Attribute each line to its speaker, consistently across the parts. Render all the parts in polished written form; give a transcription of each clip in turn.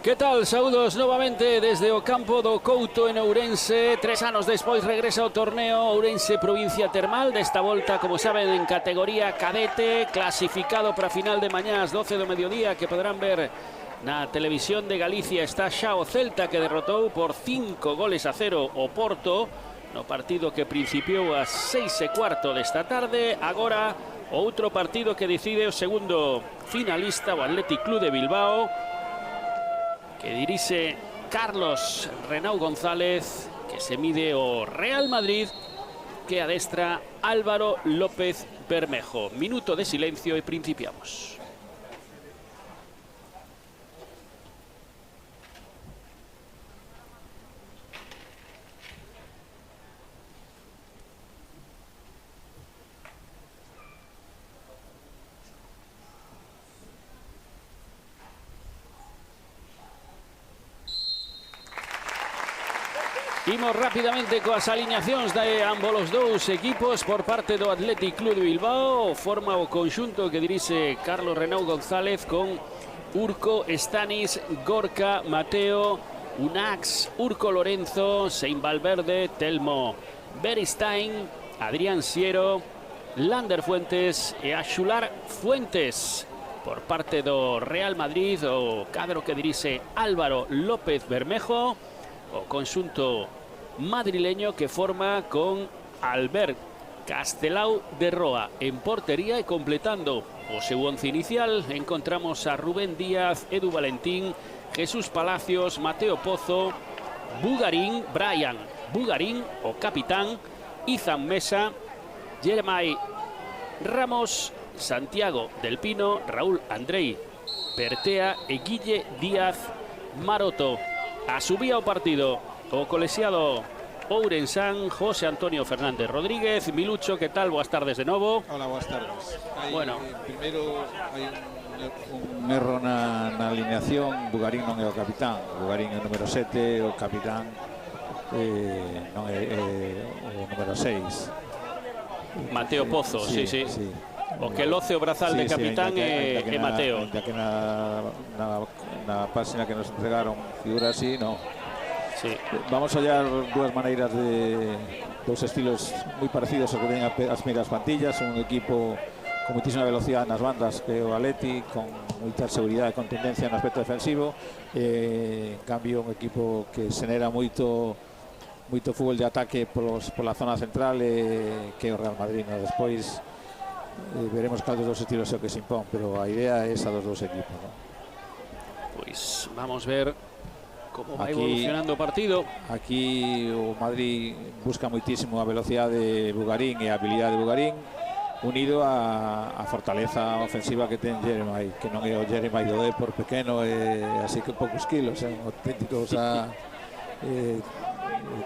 Speaker 1: Que tal? Saúdos novamente desde o campo do Couto en Ourense. 3 anos despois regresa ao torneo Ourense Provincia Termal. Desta volta, como saben, en categoría cadete, clasificado para a final de mañá ás 12 do mediodía, que podrán ver na televisión de Galicia. Está xa o Celta, que derrotou por 5-0 o Porto no partido que principiou ás 6:15 desta tarde. Agora outro partido que decide o segundo finalista, o Athletic Club de Bilbao, que dirixe Carlos Renau González, que se mide o Real Madrid, que adestra Álvaro López Bermejo. Minuto de silencio e principiamos. Imos rapidamente coas alineacións de ambos os dous equipos. Por parte do Athletic Club de Bilbao, forma o conxunto que dirixe Carlos Renau González con Urco, Stanis, Gorka, Mateo, Unax, Urco Lorenzo, Sein Valverde, Telmo Beristain, Adrián Siero, Lander Fuentes e Axular Fuentes. Por parte do Real Madrid, o cadro que dirixe Álvaro López Bermejo, o conxunto madrileño que forma con Albert Castelao de Roa en portería, e completando o seu once inicial encontramos a Rubén Díaz, Edu Valentín, Jesús Palacios, Mateo Pozo, Bugarín, Brian Bugarín, o capitán, Izan Mesa, Jeremai Ramos, Santiago del Pino, Raúl Andrei Pertea e Guille Díaz Maroto. Asubía o partido o colexiado ourensán José Antonio Fernández Rodríguez. Milucho, que tal? Boas tardes de novo.
Speaker 2: Hola, boas tardes.
Speaker 1: Bueno,
Speaker 2: primeiro hai un erro na alineación. Bugarín non é o capitán. Bugarín é o número 7, o capitán non é o número 6.
Speaker 1: Mateo Pozo, sí. O que loce o brazal de capitán é Mateo.
Speaker 2: Ainda que na página que nos entregaron figura así, non.
Speaker 1: Sí.
Speaker 2: Vamos a hallar dúas maneiras de dous estilos moi parecidos ao que ven as primeiras plantillas. Un equipo con muitísima velocidade nas bandas, que é o Athletic, con moita seguridade e contundencia no aspecto defensivo. En cambio, un equipo que xenera moito fútbol de ataque pola zona central, que é o Real Madrid. Despois veremos cal dos dous estilos é o que se impón, pero a idea é esa dos dous equipos, ¿no?
Speaker 1: Pois vamos ver como vai evolucionando o partido.
Speaker 2: Aquí o Madrid busca moitísimo a velocidade de Bugarín e a habilidade de Bugarín, unido a fortaleza ofensiva que ten Jeremai, que non é o Jeremai do Depor pequeno, así que poucos kilos, un auténtico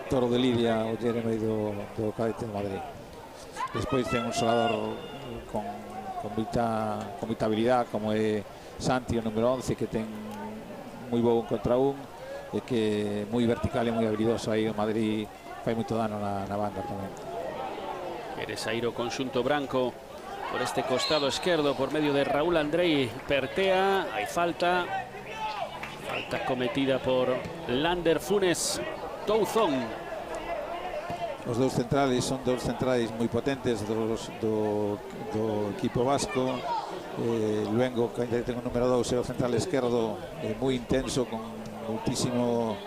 Speaker 2: toro de lidia o Jeremai do cadete de Madrid. Despois ten un xogador con moita habilidade, como é Santi, o número 11, que ten moi bo un contra un, e que é moi vertical e moi habilidoso. Aí o Madrid fai moito dano na banda tamén.
Speaker 1: Quere sair o conxunto branco por este costado esquerdo por medio de Raúl Andrei Pertea. Hai falta cometida por Lander Funes Touzón.
Speaker 2: Os dous centrales son dous centrais moi potentes do equipo vasco. Luengo, que ten o número 2, é o central esquerdo, moi intenso, con muitísimo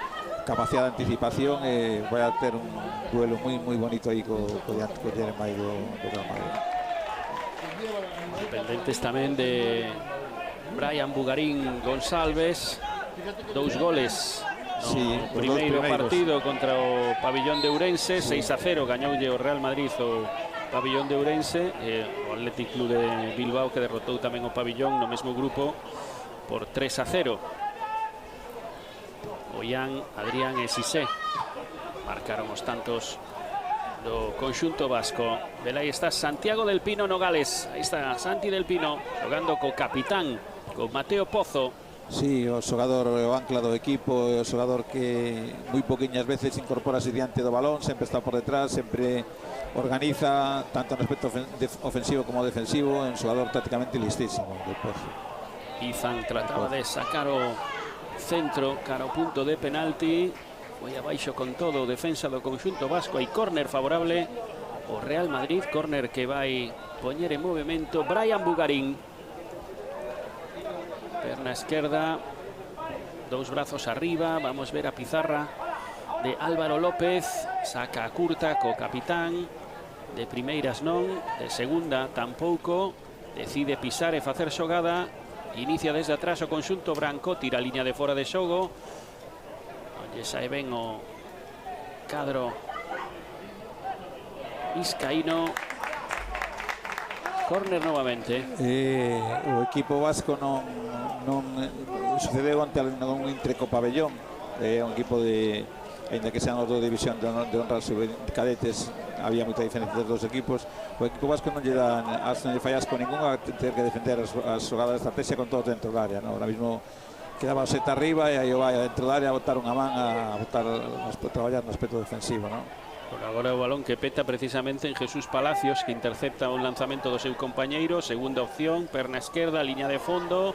Speaker 2: capacidade de anticipación, e vai a ter un duelo moi bonito aí co Jeremai do Real Madrid.
Speaker 1: Pendentes tamén de Brian Bugarín González, dous goles no primeiro partido contra o Pabillón de Ourense. 6-0 gañoulle o Real Madrid o Pabillón de Ourense, o Athletic Club de Bilbao, que derrotou tamén o Pabillón no mesmo grupo por 3-0. Ollán, Adrián e Sisé marcaron os tantos do conxunto vasco. Velai está Santiago del Pino Nogales. Aí está Santi del Pino jogando co capitán, con Mateo Pozo.
Speaker 2: Sí, o xogador, o ancla do equipo, o xogador que moi poquinhas veces incorporase diante do balón, sempre está por detrás, sempre organiza tanto no aspecto ofensivo como defensivo. É un xogador tácticamente listísimo.
Speaker 1: Izan trataba de sacar o centro cara ao punto de penalti. Foi abaixo con todo o defensa do conxunto vasco. Hai córner favorable o Real Madrid, córner que vai poñer en movimento Brian Bugarín. Perna esquerda, dous brazos arriba. Vamos ver a pizarra de Álvaro López. Saca a curta co capitán. De primeiras non, de segunda tampouco. Decide pisar e facer xogada. Inicia desde atrás o conxunto branco. Tira a liña de fora de xogo. Onde sae ben o cadro Vizcaíno. Córner novamente.
Speaker 2: O equipo vasco non sucedeu ante un Intreco Pabellón. É un equipo de, ainda que sean os dos división de honra cadetes, había moita diferencia dos dos equipos. O equipo vasco non lle dá non lle fallas con ninguna, ter que defender as xogadas de estrategia con todos dentro da área, ¿no? Ahora mismo quedaba o set arriba e aí o vai dentro da área a botar unha man, a traballar no aspecto defensivo, ¿no?
Speaker 1: Por agora o balón que peta precisamente en Jesús Palacios, que intercepta un lanzamento do seu compañeiro. Segunda opción, perna esquerda, liña de fondo,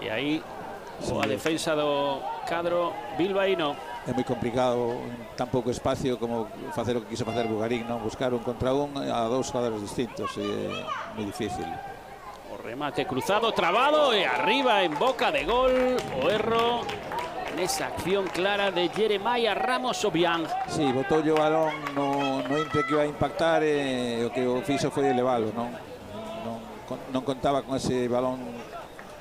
Speaker 1: e aí a defensa do cadro bilbaíno.
Speaker 2: É moi complicado en tan pouco espacio como facer o que quiso facer Bugarín, non? Buscar un contra un a dous xogadores distintos, e é moi difícil.
Speaker 1: O remate cruzado, trabado e arriba en boca de gol. O erro nesa acción clara de Jeremiah Ramos Obiang.
Speaker 2: Sí, botou o balón no Intre que iba a impactar, e o que o fixo foi elevalo, non contaba con ese balón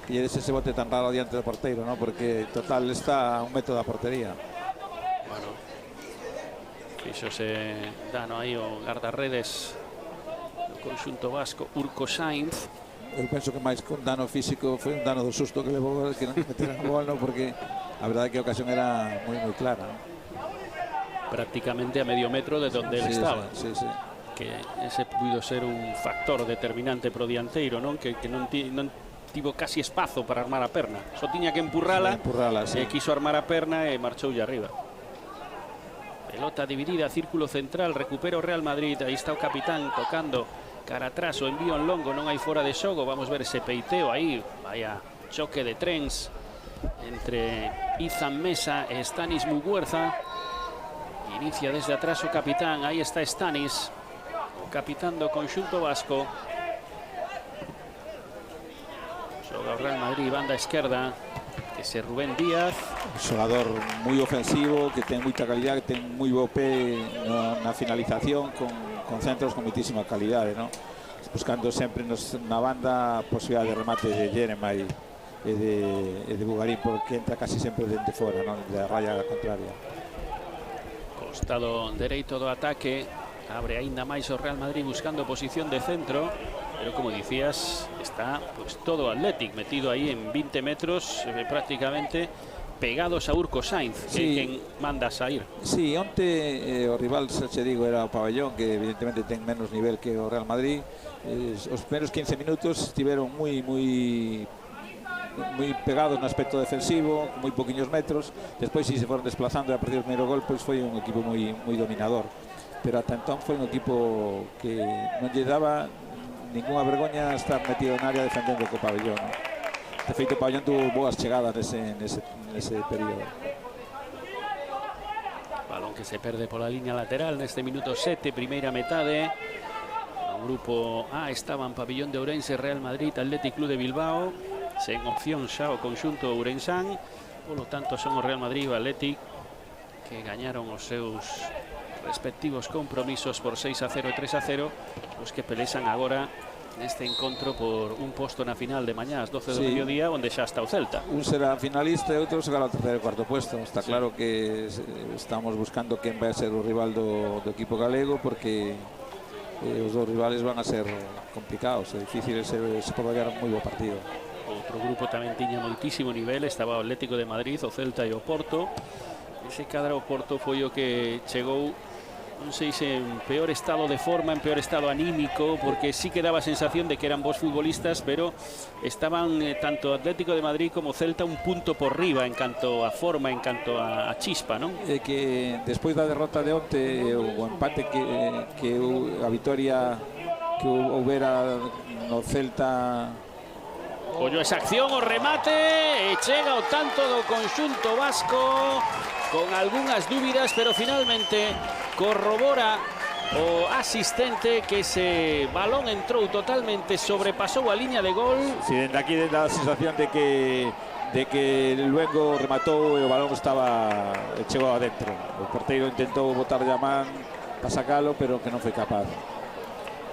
Speaker 2: que lle dese ese bote tan raro diante do porteiro, non? Porque total está a un metro da portería.
Speaker 1: Bueno, fixose dano aí o guardarredes do conxunto vasco, Urko Sainz.
Speaker 2: Eu penso que máis que un dano físico foi un dano do susto que levou, que non meteran o gol, non? Porque a verdade é que a ocasión era moi clara, ¿no?
Speaker 1: Prácticamente a medio metro de donde él estaba.
Speaker 2: Sí.
Speaker 1: Que ese puido ser un factor determinante pro dianteiro, non? Que non tivo casi espazo para armar a perna. Só tiña que empurrala,
Speaker 2: sí.
Speaker 1: E quiso armar a perna e marchoulle arriba. Pelota dividida, círculo central, recupera o Real Madrid. Aí está o capitán tocando cara atrás, o envío en longo, non hai fora de xogo. Vamos ver ese peiteo aí. Vaya choque de trens entre Izan Mesa e Stanis Muguerza. Inicia desde atrás o capitán. Aí está Stanis, o capitán do conxunto vasco. Xoga o Real Madrid, banda esquerda, que se Rubén Díaz.
Speaker 2: Un xogador moi ofensivo, que ten moita calidad, que ten moi bo pé na finalización, con centros con moitísima calidade, ¿no? Buscando sempre na banda a posibilidade de remate de Jeremiah e de Bugarín, porque entra casi sempre dende fora, ¿no? De a raya contraria.
Speaker 1: Costado dereito do ataque, abre aínda máis o Real Madrid buscando posición de centro, pero como dicías, está pues todo Athletic metido aí en 20 metros, prácticamente pegados a Urko Sainz, que é quen manda a sair.
Speaker 2: Sí, onte o rival, xa che digo, era o Pabellón, que evidentemente ten menos nivel que o Real Madrid. Os primeros 15 minutos estiveron moi pegados no aspecto defensivo, con moi poquinhos metros. Despois si se foron desplazando, e a partir do primeiro gol, pois foi un equipo moi dominador. Pero ata entón foi un equipo que non lle daba ninguna vergoña estar metido na área defendendo co Pabellón, ¿no? De feito, o Pabellón tuvo boas chegadas nese período.
Speaker 1: Balón que se perde pola liña lateral neste minuto 7, primeira metade. O grupo A estaban Pabellón de Ourense, Real Madrid, Athletic Club de Bilbao. Sen opción xa o conxunto ourensán. Polo tanto, son o Real Madrid e o Athletic que gañaron os seus respectivos compromisos por 6-0 e 3-0, os que pelexan agora neste encontro por un posto na final de mañá ás 12 do mediodía, onde xa está o Celta.
Speaker 2: Un será finalista e outro será o terceiro e cuarto puesto. Está claro que estamos buscando quen vai a ser o rival do equipo galego, porque os dos rivales van a ser complicados, é difícil, se pode dar un moi bo partido.
Speaker 1: Outro grupo tamén tiña moitísimo nivel, estaba o Atlético de Madrid, o Celta e o Porto. Ese cadro o Porto foi o que chegou, non sei se en peor estado de forma, en peor estado anímico, porque sí que daba a sensación de que eran bons futbolistas, pero estaban tanto Atlético de Madrid como Celta un punto por riba en canto a forma, en canto a chispa, non?
Speaker 2: É que despois da derrota de onte, o empate que a vitoria que houbera no Celta
Speaker 1: Ollo esa acción, o remate, e chega o tanto do conxunto vasco con algunhas dúbidas, pero finalmente corrobora o asistente que ese balón entrou totalmente, sobrepasou a liña de gol.
Speaker 2: Sí, dende aquí dá a sensación de que Luengo rematou e o balón estaba chegou adentro. O porteiro intentou botar a man para sacalo, pero que non foi capaz.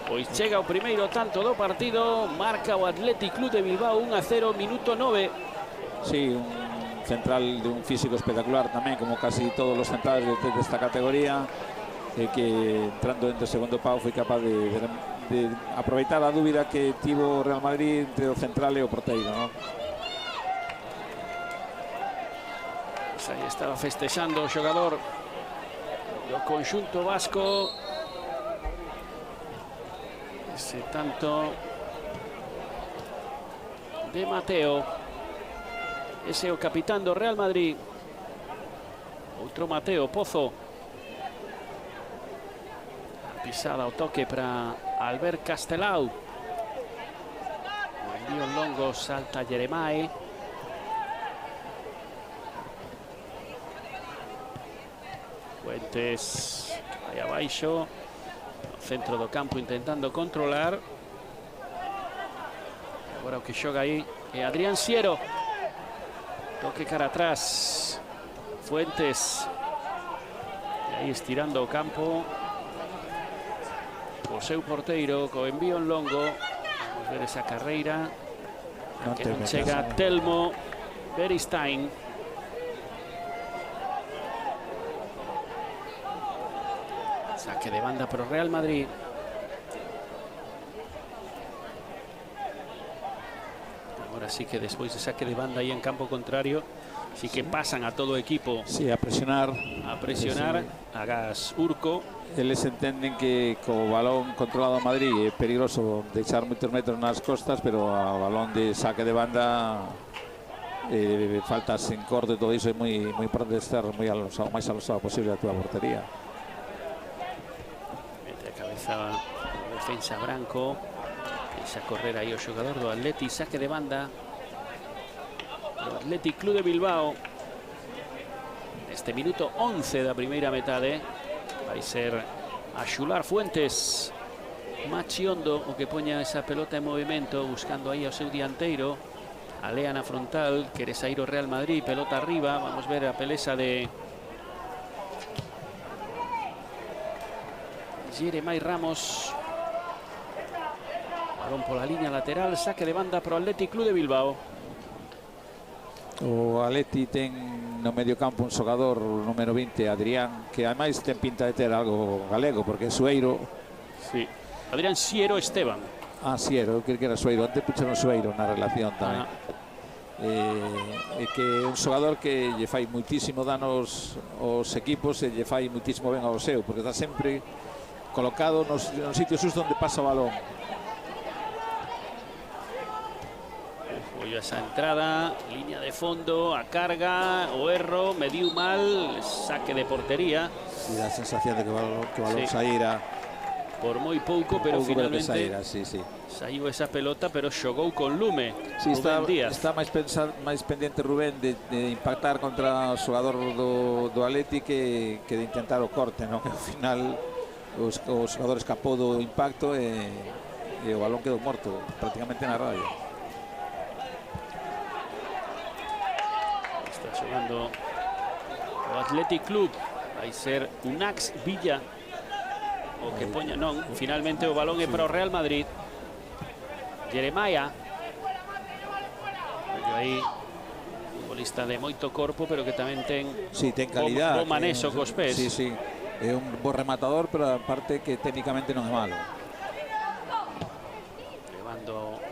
Speaker 1: Pois chega o primeiro tanto do partido, marca o Athletic Club de Bilbao 1-0, minuto 9.
Speaker 2: Sí, un central de un físico espectacular tamén, como casi todos os centrales desta categoría, que entrando entre o segundo pau foi capaz de aproveitar a dúbida que tivo o Real Madrid entre o central e o porteiro, ¿no?
Speaker 1: Pues aí estaba festexando o xogador do conxunto vasco. Ese tanto de Mateo. Ese é o capitán do Real Madrid. Outro Mateo, Pozo. Pisada o toque para Albert Castelao. O envío longo, salta Jeremai. Fuentes aí abaixo, no centro do campo intentando controlar. Agora o que xoga aí é Adrián Siero. Toque cara atrás, Fuentes. E aí estirando o campo o seu porteiro co envío en longo. Vamos ver esa carreira que non chega Telmo Beristain. Saque de banda para o Real Madrid. Agora sí que despois de saque de banda aí en campo contrario, sí que pasan a todo o equipo.
Speaker 2: Sí, a presionar.
Speaker 1: Sí. Agás Urco.
Speaker 2: Eles entenden que co balón controlado a Madrid é peligroso deixar moitos metros nas costas, pero a balón de saque de banda faltas en corte, todo iso é moi importante estar moi alosado, máis alosado posible a túa portería.
Speaker 1: Mete a cabeza o defensa branco, deixa correr aí o xogador do Atleti, saque de banda do Athletic Club de Bilbao. Este minuto 11 da primeira metade. Vai ser a xular Fuentes. Machiondo o que poña esa pelota en movimento, buscando aí ao seu dianteiro. Alea na frontal, quere sair o Real Madrid, pelota arriba. Vamos ver a pelesa de Jeremai Ramos. Balón pola liña lateral, saque de banda pro Athletic Club de Bilbao.
Speaker 2: O Atleti ten no medio campo un xogador número 20, Adrián, que ademais ten pinta de ter algo galego, porque é Sueiro.
Speaker 1: Sí, Adrián Siero Esteban.
Speaker 2: Siero, eu creo que era Sueiro, antes puxeron Sueiro na relación tamén. Que é un xogador que lle fai muitísimo danos aos equipos e lle fai muitísimo ben ao seu, porque está sempre colocado nos sitios xusto onde pasa o balón.
Speaker 1: Esa entrada, línea de fondo, a carga, o erro, mediu mal, saque de portería.
Speaker 2: Sí, dá a sensación de que o balón saíra
Speaker 1: por moi pouco, pero finalmente
Speaker 2: saíra, sí.
Speaker 1: saiu esa pelota, pero xogou con lume.
Speaker 2: Sí, está máis pendente Rubén de impactar contra o xogador do Atleti que de intentar o corte, non? Que ao final o xogador escapou do impacto e o balón quedou morto prácticamente na radio.
Speaker 1: Xogando o Athletic Club, vai ser Unax Villa o que poña, non, finalmente o balón é para o Real Madrid. Jeremai, aí futbolista de moito corpo, pero que tamén ten
Speaker 2: calidad,
Speaker 1: bo manexo cos pés.
Speaker 2: Sí, é un bo rematador, pero aparte que técnicamente non é malo.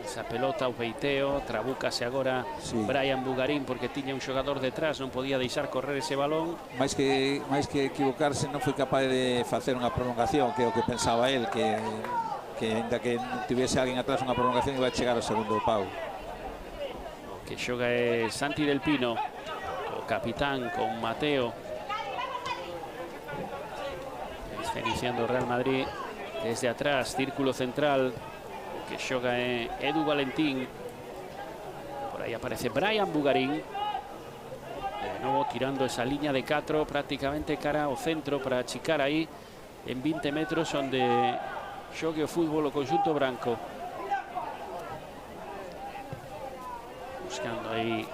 Speaker 1: Esa pelota, o peiteo, trabúcase agora Brian Bugarín porque tiña un xogador detrás, non podía deixar correr ese balón.
Speaker 2: Mais que equivocarse, non foi capaz de facer unha prolongación, que é o que pensaba él, que ainda que tivese alguén atrás unha prolongación iba a chegar ao segundo pau.
Speaker 1: O que xoga é Santi del Pino, o capitán con Mateo. Está iniciando o Real Madrid desde atrás, círculo central. Que xoga é Edu Valentín. Por aí aparece Brian Bugarín. De novo tirando esa liña de 4 prácticamente cara ao centro para achicar aí en 20 metros onde xogue o fútbol o conxunto branco. Buscando aí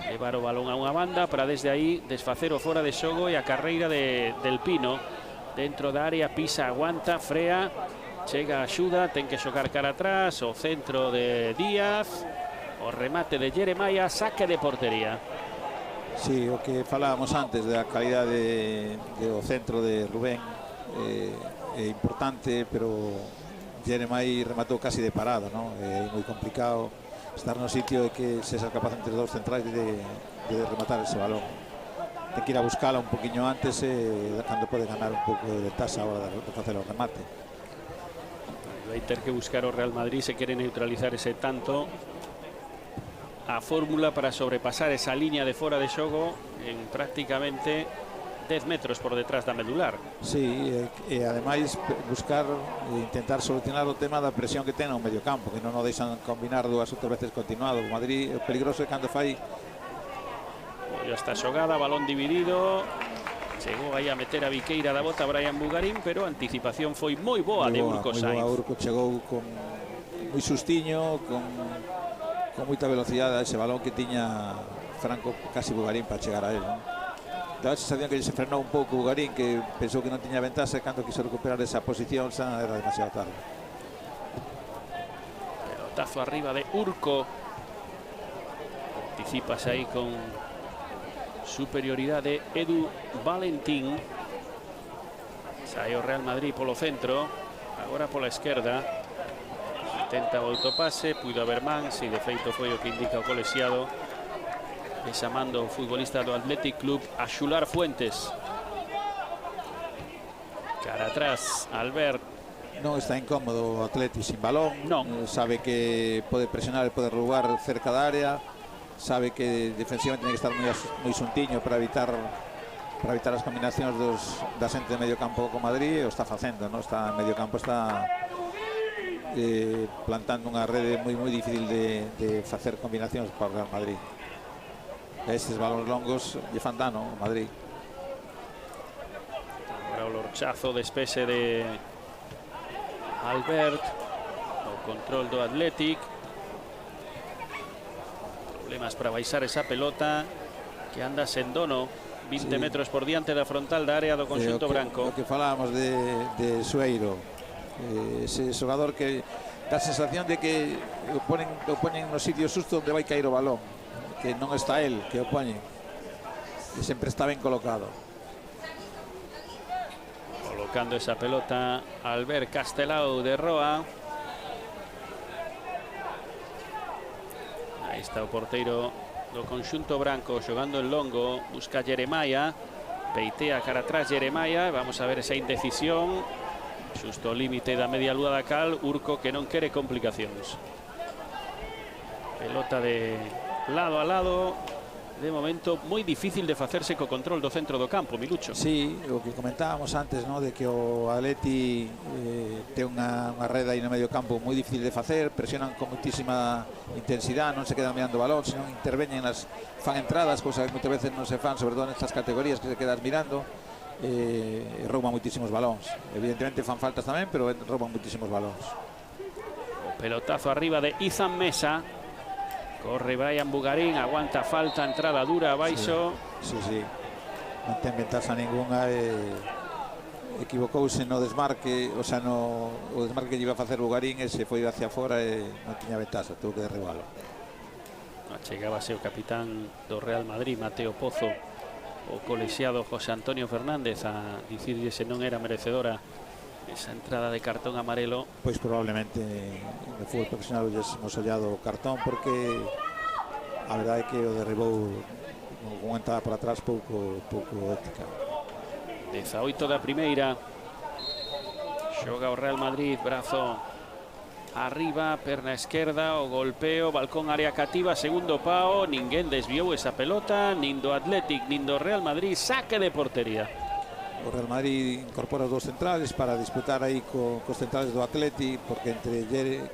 Speaker 1: levar o balón a unha banda para desde aí desfacer o fora de xogo e a carreira del Pino. Dentro da área, pisa, aguanta, frea, chega a axuda, ten que xogar cara atrás, o centro de Díaz, o remate de Jeremiah, saque de portería.
Speaker 2: Sí, o que falábamos antes da calidade do centro de Rubén é importante, pero Jeremiah rematou casi de parada, ¿no? É moi complicado estar no sitio e que se sea capaz entre os dos centrais de rematar ese balón. Ten que ir a buscala un poquinho antes cando pode ganar un pouco de tasa a hora de facer o remate.
Speaker 1: Vai ter que buscar o Real Madrid se quere neutralizar ese tanto. A fórmula para sobrepasar esa liña de fora de xogo en prácticamente 10 metros por detrás da medular.
Speaker 2: Sí, e ademais buscar e intentar solucionar o tema da presión que ten no medio campo, que non o deixan combinar 2 ou 3 veces continuado. O Madrid é peligroso cando fai.
Speaker 1: Ya está xogada, balón dividido. Chegou aí a meter a biqueira da bota Brian Bugarín, pero a anticipación foi moi boa de Urco Sainz.
Speaker 2: Urco chegou con moi sustiño, con moita velocidade a ese balón que tiña Franco casi Bugarín para chegar a él, ¿no? Daba a sensación que se frenou un pouco Bugarín, que pensou que non tiña ventaxa e cando quiso recuperar esa posición xa era demasiado tarde.
Speaker 1: Pelotazo arriba de Urco. Anticipas aí con superioridade Edu Valentín. Sae o Real Madrid polo centro, agora pola esquerda. Intenta o autopase, puido haber man, si de feito foi o que indica o colexiado. Desamando o futbolista do Athletic Club a Xular Fuentes. Cara atrás, Albert.
Speaker 2: Non está incómodo o Atleti sin balón.
Speaker 1: Non.
Speaker 2: Sabe que pode presionar e pode roubar cerca da área. Sabe que defensivamente ten que estar moi xuntiño para evitar as combinacións da xente de medio campo con Madrid. O está facendo, ¿no? Está en medio campo, está plantando unha rede moi difícil de facer combinacións para o Real Madrid. Estes balóns longos lle fan dano ao Madrid.
Speaker 1: Agora o lorchazo, despese de Albert, o control do Athletic. Problemas para baixar esa pelota que anda sen dono, 20 metros por diante da frontal da área do conxunto branco.
Speaker 2: O que falábamos de Sueiro, ese xogador que dá a sensación de que o ponen no sitio xusto onde vai caer o balón, que non está el, que o poñen, e sempre está ben colocado.
Speaker 1: Colocando esa pelota Albert Castelao de Roa. Aí está o porteiro do conxunto branco xogando en longo, busca Jeremiah, peitea cara atrás Jeremiah. Vamos a ver esa indecisión xusto o límite da media lúa da cal. Urco que non quere complicacións. Pelota de lado a lado, de momento moi difícil de facerse co control do centro do campo, Milucho.
Speaker 2: Sí, o que comentábamos antes, ¿no? De que o Atleti ten unha rede aí no medio campo moi difícil de facer, presionan con muitísima intensidade, non se quedan mirando o balón, senón interveñen, fan entradas, cousas que moitas veces non se fan, sobre todo nestas categorías que se quedan mirando, rouban muitísimos balóns. Evidentemente fan faltas tamén, pero rouban muitísimos balóns.
Speaker 1: O pelotazo arriba de Izan Mesa. Corre Brian Bugarín, aguanta falta, entrada dura abaixo.
Speaker 2: Sí. Non ten ventaxa ninguna. Equivocouse no desmarque, o sea, o desmarque que iba a facer Bugarín, e se foi hacia fora e non tiña ventaxa, tuvo que derribalo.
Speaker 1: Chegábase o capitán do Real Madrid, Mateo Pozo, o colexiado José Antonio Fernández, a dicirlle se non era merecedora esa entrada de cartón amarelo.
Speaker 2: Pois probablemente no fútbol profesional hemos ollado o cartón, porque a verdade é que o derribou con entrada para atrás pouco ética.
Speaker 1: 18 da primeira. Xoga o Real Madrid, brazo arriba, perna esquerda, o golpeo, balcón área cativa, segundo pao, ninguén desviou esa pelota, nin do Athletic nin do Real Madrid, saque de portería.
Speaker 2: O Real Madrid incorpora os dos centrales para disputar aí cos centrales do Atleti, porque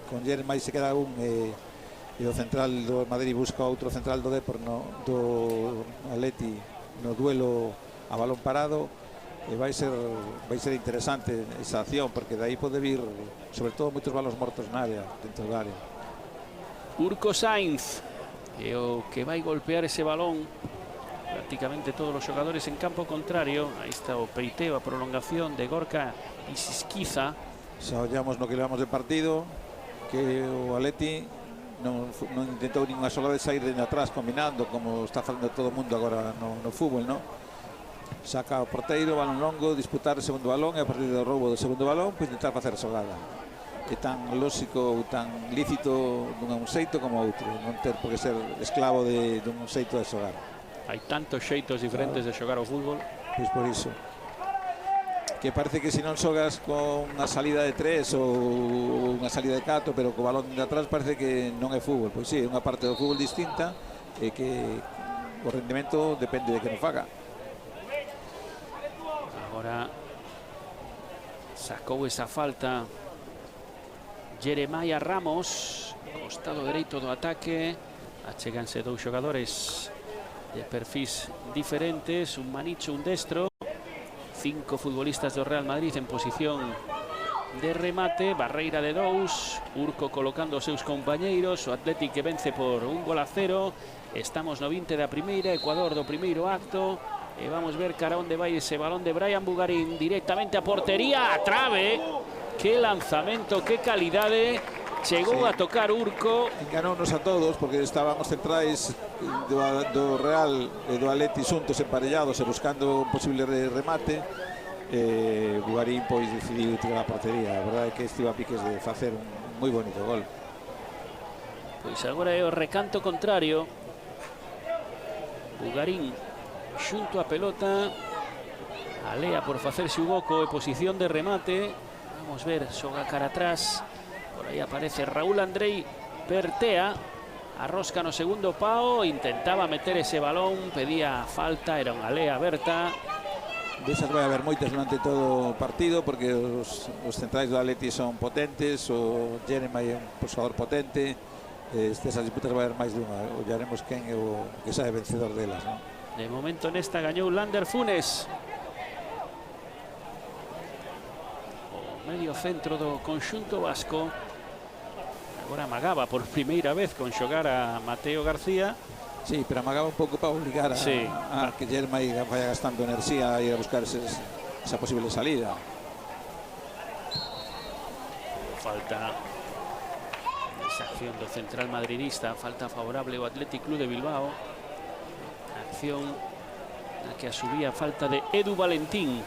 Speaker 2: con Jeremiah se queda un e e o central do Madrid busca outro central do Depor do Atleti no duelo a balón parado, e vai ser interesante esa acción, porque de aí pode vir sobre todo moitos balóns mortos na área, dentro do área.
Speaker 1: Urco Sainz é o que vai golpear ese balón. Prácticamente todos os xogadores en campo contrario. Aí está o peiteo, a prolongación de Gorka e Sisquiza.
Speaker 2: Xa ollamos no que levamos de partido que o Atleti non intentou ninguna sola vez sair de atrás combinando como está facendo todo o mundo agora no fútbol, non? Saca o porteiro, balón longo, disputar o segundo balón e a partir do roubo do segundo balón pois intentar facer a xogada. É tan lóxico ou tan lícito dun xeito como outro, non ter por que ser esclavo dun xeito de xogar.
Speaker 1: Hai tantos xeitos diferentes de xogar ao fútbol.
Speaker 2: Pois por iso que parece que se non xogas con unha salida de 3 ou unha salida de 4, pero co balón de atrás parece que non é fútbol. Pois sí, é unha parte do fútbol distinta e que o rendimento depende de que non faga.
Speaker 1: Agora sacou esa falta Jeremiah Ramos, costado dereito do ataque. Acheganse dous xogadores de perfis diferentes, un manicho, un destro. 5 futbolistas do Real Madrid en posición de remate, barreira de 2, Urco colocando os seus compañeiros, o Athletic que vence por 1-0. Estamos no 20 da primeira, Ecuador do primeiro acto, e vamos ver cara onde vai ese balón de Brian Bugarín, directamente a portería, a trave. Que lanzamento, que calidade. Chegou a tocar Urco.
Speaker 2: Enganounos a todos porque estaban os centrais do Real e do Atleti xuntos emparellados e buscando un posible remate. Bugarín pois decidiu tirar a portería. A verdade é que estivo a piques de facer un moi bonito gol.
Speaker 1: Pois agora é o recanto contrario. Bugarín xunto a pelota, alea por facerse un oco e posición de remate. Vamos ver, xoga cara atrás. Por aí aparece Raúl Andrei Pertea, arrosca no segundo pao, intentaba meter ese balón, pedía falta, era unha lea aberta.
Speaker 2: Desas vai haber moitas durante todo o partido porque os centrais do Atleti son potentes, o Jeremy é un xogador potente, desas disputas vai haber máis dunha, ollaremos quen é o que sabe vencedor delas, non?
Speaker 1: De momento nesta gañou Lander Funes. Medio centro do conxunto vasco. Agora amagaba por primeira vez con xogar a Mateo García.
Speaker 2: Sí, pero amagaba un pouco para obligar a que Jeremy vaya gastando enerxía e ir a buscar esa posible salida.
Speaker 1: Falta esa acción do central madridista, falta favorable ao Athletic Club de Bilbao. Acción na que asubía falta de Edu Valentín.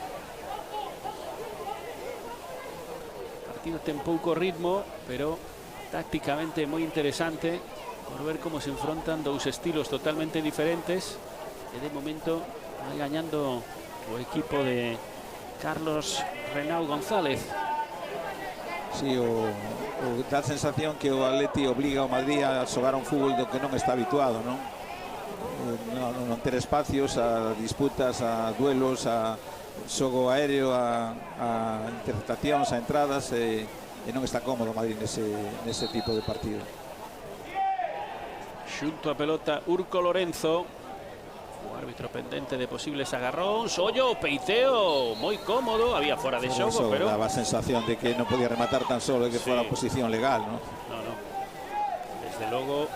Speaker 1: Partido ten pouco ritmo, pero tácticamente moi interesante por ver como se enfrontan dous estilos totalmente diferentes, e de momento vai gañando o equipo de Carlos Renau González.
Speaker 2: Sí, dá a sensación que o Atleti obliga ao Madrid a xogar un fútbol do que non está habituado, non? Non ter espacios, a disputas, a duelos, a xogo aéreo, a interceptacións, a entradas, e non está cómodo o Madrid nese tipo de partido.
Speaker 1: Xunto a pelota Urco Lorenzo, o árbitro pendente de posibles agarróns. Ollo, peiteo moi cómodo, había fora de xogo, pero
Speaker 2: daba a sensación de que non podía rematar tan solo e que fora a posición legal, ¿no?
Speaker 1: No. Desde logo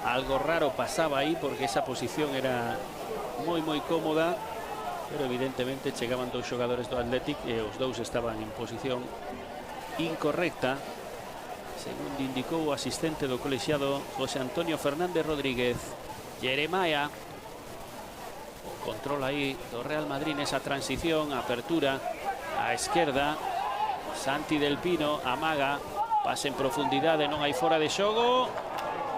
Speaker 1: algo raro pasaba aí porque esa posición era moi cómoda, pero evidentemente chegaban dous xogadores do Athletic e os dous estaban en posición incorrecta, segundo indicou o asistente do colexiado José Antonio Fernández Rodríguez. Jeremiah, o control aí do Real Madrid nesa transición, apertura á esquerda, Santi del Pino amaga, pase en profundidade, non hai fora de xogo,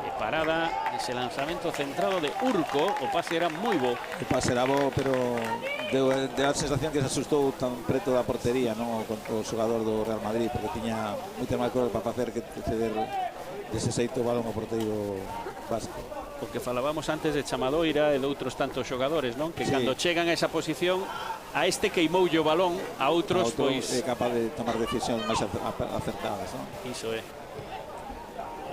Speaker 1: e parada ese lanzamento centrado de Urco. O pase era moi bo.
Speaker 2: O pase era bo, pero deu a sensación que se asustou tan preto da portería, non, o xogador do Real Madrid, porque tiña moita máis cor para facer que ceder dese xeito o balón ao porteiro vasco.
Speaker 1: O que falábamos antes de Chamadoira e de outros tantos xogadores, non? Que cando chegan a esa posición, a este queimoulle o balón, a outros pois
Speaker 2: é capaz de tomar decisións máis acertadas, non?
Speaker 1: Iso é.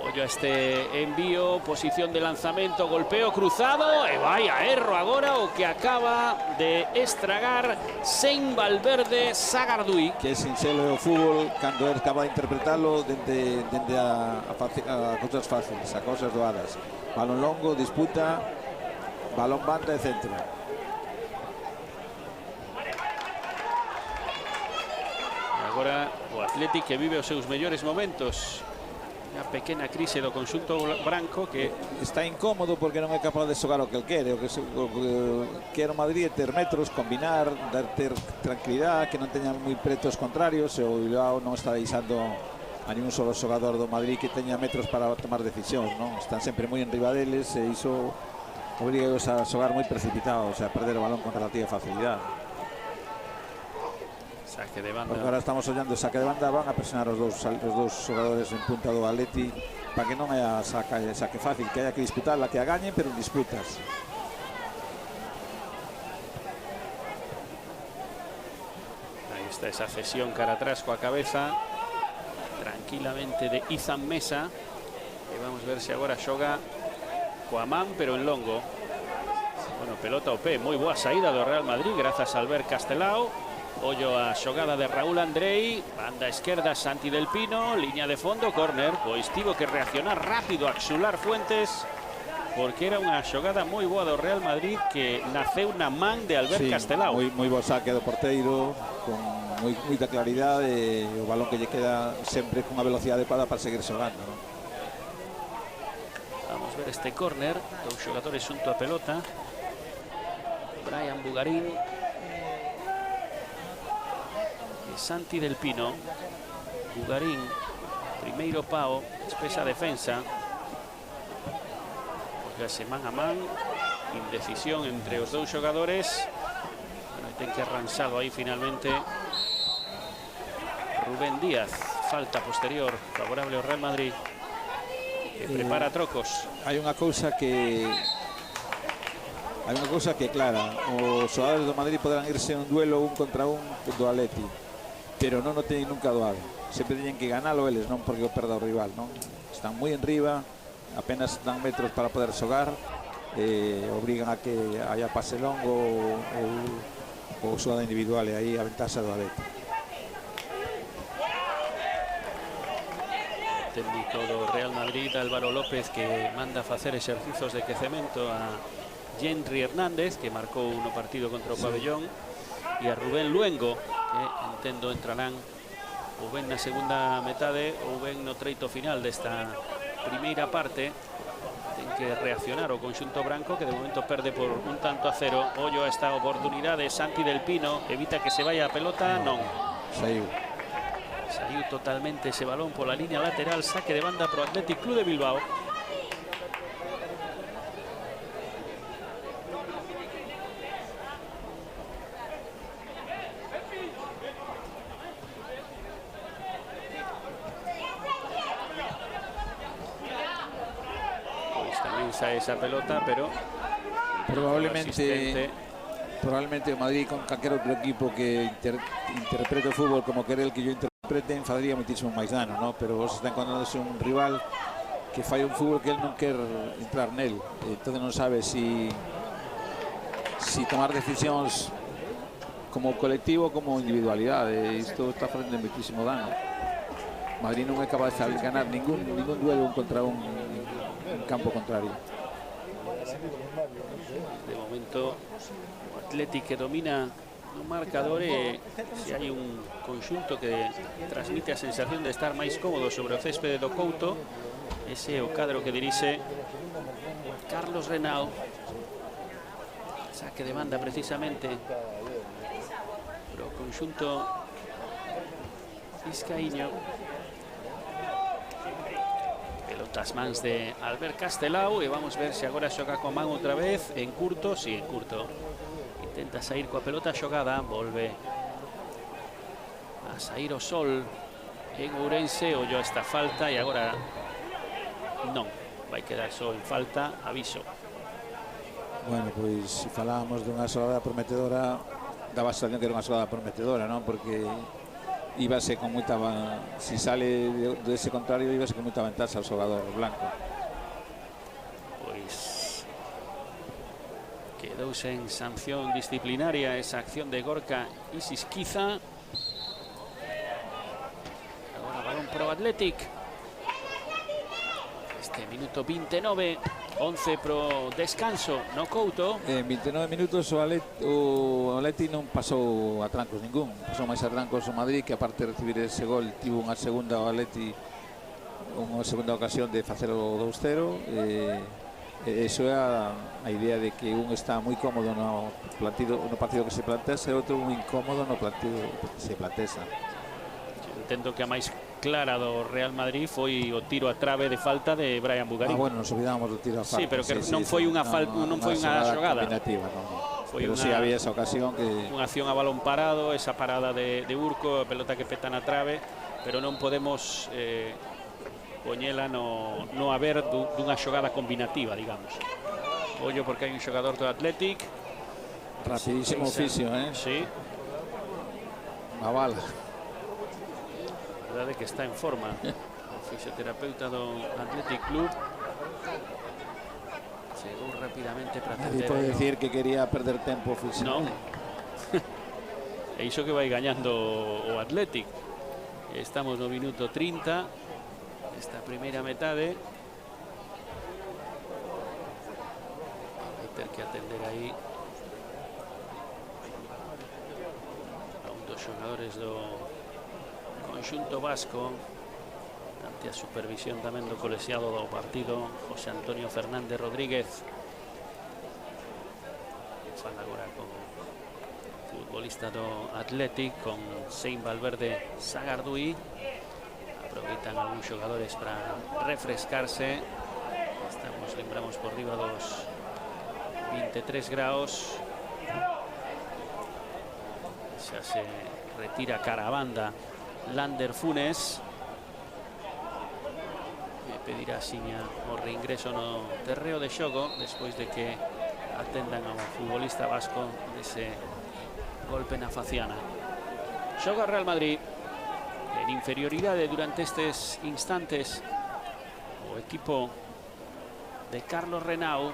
Speaker 1: O Ollo este envío, posición de lanzamento, golpeo cruzado e vaya erro agora o que acaba de estragar sen Valverde Sagardui.
Speaker 2: Que é sinxelo o fútbol cando é capaz de interpretarlo dende a cousas fáciles, a cousas doadas. Balón longo, disputa, balón banda e centro.
Speaker 1: E agora o Athletic que vive os seus mellores momentos. Unha pequena crise do conxunto branco que
Speaker 2: está incómodo porque non é capaz de xogar o que el quere. O que quere o Madrid é ter metros, combinar, ter tranquilidade, que non teñan moi pretos contrarios. E o Bilbao non está deixando a ningún solo xogador do Madrid que teña metros para tomar decisións, non? Están sempre moi enriba deles e iso obriga a xogar moi precipitados, a perder o balón con relativa facilidade.
Speaker 1: Saque de banda.
Speaker 2: Porque ahora estamos ollando o saque de banda, van a presionar os dous xogadores en punta do Atleti para que non haya saque fácil, que haya que disputarla, que a gañen, pero en disputas.
Speaker 1: Aí está esa cesión cara atrás coa cabeza tranquilamente de Izan Mesa. E vamos ver se agora xoga coa man, pero en longo. Bueno, pelota ao pé, moi boa saída do Real Madrid grazas a Albert Castelao. Ollo a xogada de Raúl Andrei, banda esquerda Santi del Pino, liña de fondo, córner, pois tivo que reaccionar rápido a Xular Fuentes porque era unha xogada moi boa do Real Madrid que naceu na man de Albert Castelao.
Speaker 2: Moi bo saque do porteiro, con moita claridade, e o balón que lle queda sempre con unha velocidade adecuada para seguir xogando, non?
Speaker 1: Vamos ver este córner, dous xogadores xunto a pelota. Brian Bugarín Santi del Pino. Bugarín, primeiro pao, espesa defensa. Porque man a man, indecisión entre os dous xogadores. Bueno, ten que arransado aí finalmente Rubén Díaz. Falta posterior, favorable ao Real Madrid. Que prepara trocos.
Speaker 2: Hai unha cousa que é clara. Os xogadores do Madrid poderán irse en un duelo un contra un do Atleti, pero non o teñen nunca doado. Sempre teñen que ganalo eles, non porque o perda o rival, non? Están moi en riba, apenas dan metros para poder xogar, obrigan a que haya pase longo ou xogada individual, e aí a ventaxa do Atleti.
Speaker 1: Técnico do Real Madrid, Álvaro López, que manda facer exercicios de quecemento a Henry Hernández, que marcou no partido contra o Pabellón, e a Rubén Luengo, que entendo entrarán ou ben na segunda metade ou ben no treito final desta primeira parte. Ten que reaccionar o conxunto branco, que de momento perde por 1-0. Ollo a esta oportunidade, Santi del Pino evita que se vaya a pelota, non. Saiu totalmente ese balón pola línea lateral, saque de banda pro Athletic Club de Bilbao. Esa pelota, pero
Speaker 2: probablemente o Madrid con calquer outro equipo que interprete o fútbol como quere el que yo interprete, faría muitísimo máis dano, ¿no? Pero vos está encontrándose un rival que fai un fútbol que él non quer entrar nel, entonces non sabe si tomar decisións como colectivo ou como individualidade. Isto está facendo muitísimo dano. Madrid non é capaz de ganar ningún duelo un contra un en campo contrario.
Speaker 1: De momento o Athletic que domina no marcador, e se hai un conxunto que transmite a sensación de estar máis cómodo sobre o céspede do Couto, ese é o cadro que dirixe Carlos Renau. Saque de banda precisamente pro conxunto vizcaíño. Pelotas mans de Albert Castelao, e vamos ver se agora xoga con man outra vez en curto. Si, en curto. Intenta sair coa pelota xogada, volve a sair o Sol en Ourense. Ollo esta falta e agora non, vai quedar só en falta, aviso.
Speaker 2: Bueno, pois se falábamos dunha xogada prometedora, daba a sensación que era unha xogada prometedora, non? Porque íbase con moita, si sale dese contrario, íbase con moita ventaxa ao xogador blanco.
Speaker 1: Pois quedouse en sanción disciplinaria esa acción de Gorka Isisquiza. Agora balón pro Athletic. Este minuto 29, 11 pro descanso no Couto.
Speaker 2: En 29 minutos o Atleti non pasou a trancos ningún. Pasou máis a trancos o Madrid, que aparte de recibir ese gol tivo unha segunda o Atleti, unha segunda ocasión de facer o 2-0. Eso é a idea de que un está moi cómodo no partido que se plantese, e outro moi incómodo no partido que se plantesa.
Speaker 1: Entendo que a máis clara do Real Madrid foi o tiro a trave de falta de Brian Bugarín.
Speaker 2: Bueno, nos olvidamos do tiro a falta.
Speaker 1: Sí, pero que non foi unha falta, non foi unha xogada
Speaker 2: combinativa,
Speaker 1: foi
Speaker 2: pero
Speaker 1: unha,
Speaker 2: sí había esa ocasión que
Speaker 1: unha acción a balón parado, esa parada de Urco, a pelota que peta na trave, pero non podemos poñela no haber dunha xogada combinativa, digamos. Ollo porque hai un xogador do Athletic
Speaker 2: rapidísimo oficio,
Speaker 1: sí,
Speaker 2: a bala.
Speaker 1: A verdade que está en forma o fisioterapeuta do Athletic Club. Chegou rapidamente para
Speaker 2: Nadie pode decir que quería perder tempo físico.
Speaker 1: Non. E iso que vai gañando o Athletic. Estamos no minuto 30 esta primeira metade. Vai ter que atender aí a un dos xogadores do conxunto vasco, ante a supervisión tamén do colexiado do partido, José Antonio Fernández Rodríguez. Fala agora con o futbolista do Athletic, con Sein Valverde Sagardui. Aproveitan algúns xogadores para refrescarse. Estamos, lembramos, por riba dos 23 graus. Xa se retira cara a banda Lander Funes. Pedirá siña o reingreso no terreo de xogo despois de que atendan ao futbolista vasco dese golpe na faciana. Xoga Real Madrid en inferioridade durante estes instantes. O equipo de Carlos Renau,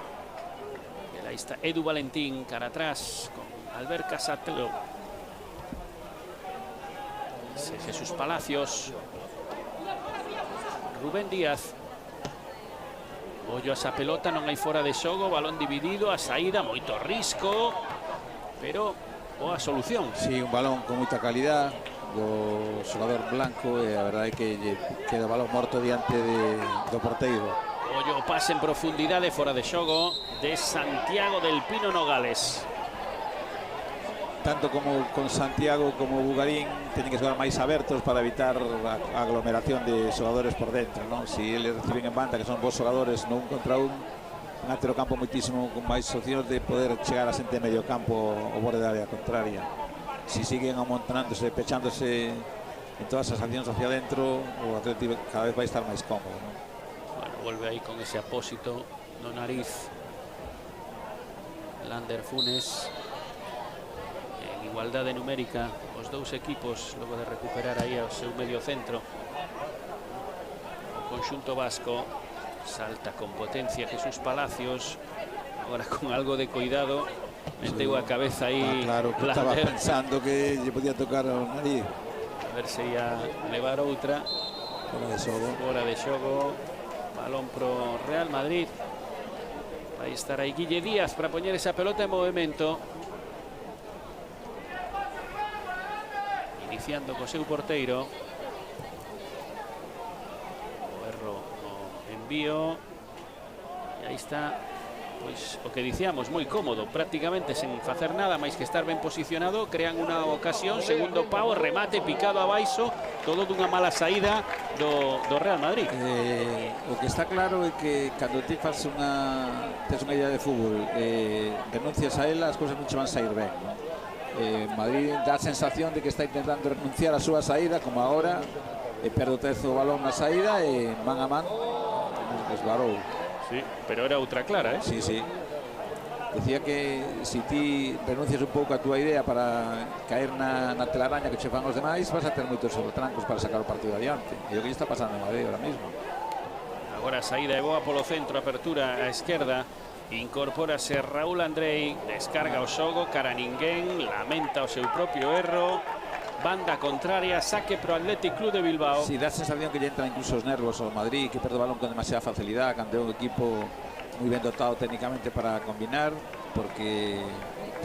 Speaker 1: e aí está Edu Valentín cara atrás con Albert Casatelo, Jesús Palacios, Rubén Díaz. Ollo a esa pelota, non hai fora de xogo, balón dividido, a saída, moito risco, pero boa solución.
Speaker 2: Sí, un balón con moita calidad do xogador blanco, e a verdade é que queda balón morto diante do porteiro.
Speaker 1: Ollo o pase en profundidade fora de xogo de Santiago del Pino Nogales.
Speaker 2: Tanto como con Santiago como Bugarín teñen que xogar máis abertos para evitar a aglomeración de xogadores por dentro, non? Si eles reciben en banda, que son bons xogadores no un contra un, van a ter o campo moitísimo con máis opcións de poder chegar a xente medio campo ao borde da área contraria. Si siguen amontonándose, pechándose en todas as accións hacia dentro, o Atlético cada vez vai estar máis cómodo, non?
Speaker 1: Bueno, volve aí con ese apósito no nariz Lander Funes. Igualdade numérica os dous equipos logo de recuperar aí ao seu medio centro. O conxunto vasco salta con potencia Jesús Palacios, agora con algo de cuidado meteu a cabeza aí.
Speaker 2: Claro, que estaba pensando que lle podía tocar o nariz.
Speaker 1: A ver se ia levar outra. Fora de xogo, balón pro Real Madrid. Vai estar aí Guille Díaz para poñer esa pelota en movimento. Iniciando co seu porteiro. O erro no envío. E aí está, pois, o que dicíamos, moi cómodo, prácticamente sen facer nada máis que estar ben posicionado. Crean unha ocasión, segundo pau, remate picado abaixo, todo dunha mala saída do Real Madrid.
Speaker 2: O que está claro é que cando ti tes unha idea de fútbol, renuncias a ela, as cousas non che van sair ben, non? Madrid dá a sensación de que está intentando renunciar a súa saída, como agora, perde o terzo balón na saída e man a man esvarou.
Speaker 1: Sí, pero era outra clara,
Speaker 2: Sí, sí. Decía que si ti renuncias un pouco a túa idea para caer na telaraña que che fan os demais, vas a ter moitos sobretrancos para sacar o partido adiante. E o que lle está pasando en Madrid ahora mismo.
Speaker 1: Agora saída de boa polo centro, apertura á esquerda. Incorpórase Raúl Andrei, descarga o xogo, cara a ninguén, lamenta o seu propio erro. Banda contraria, saque pro Athletic Club de Bilbao.
Speaker 2: Si, dá a sensación que lle entran incluso os nervos ao Madrid, que perde o balón con demasiada facilidad, cando é un equipo moi ben dotado técnicamente para combinar, porque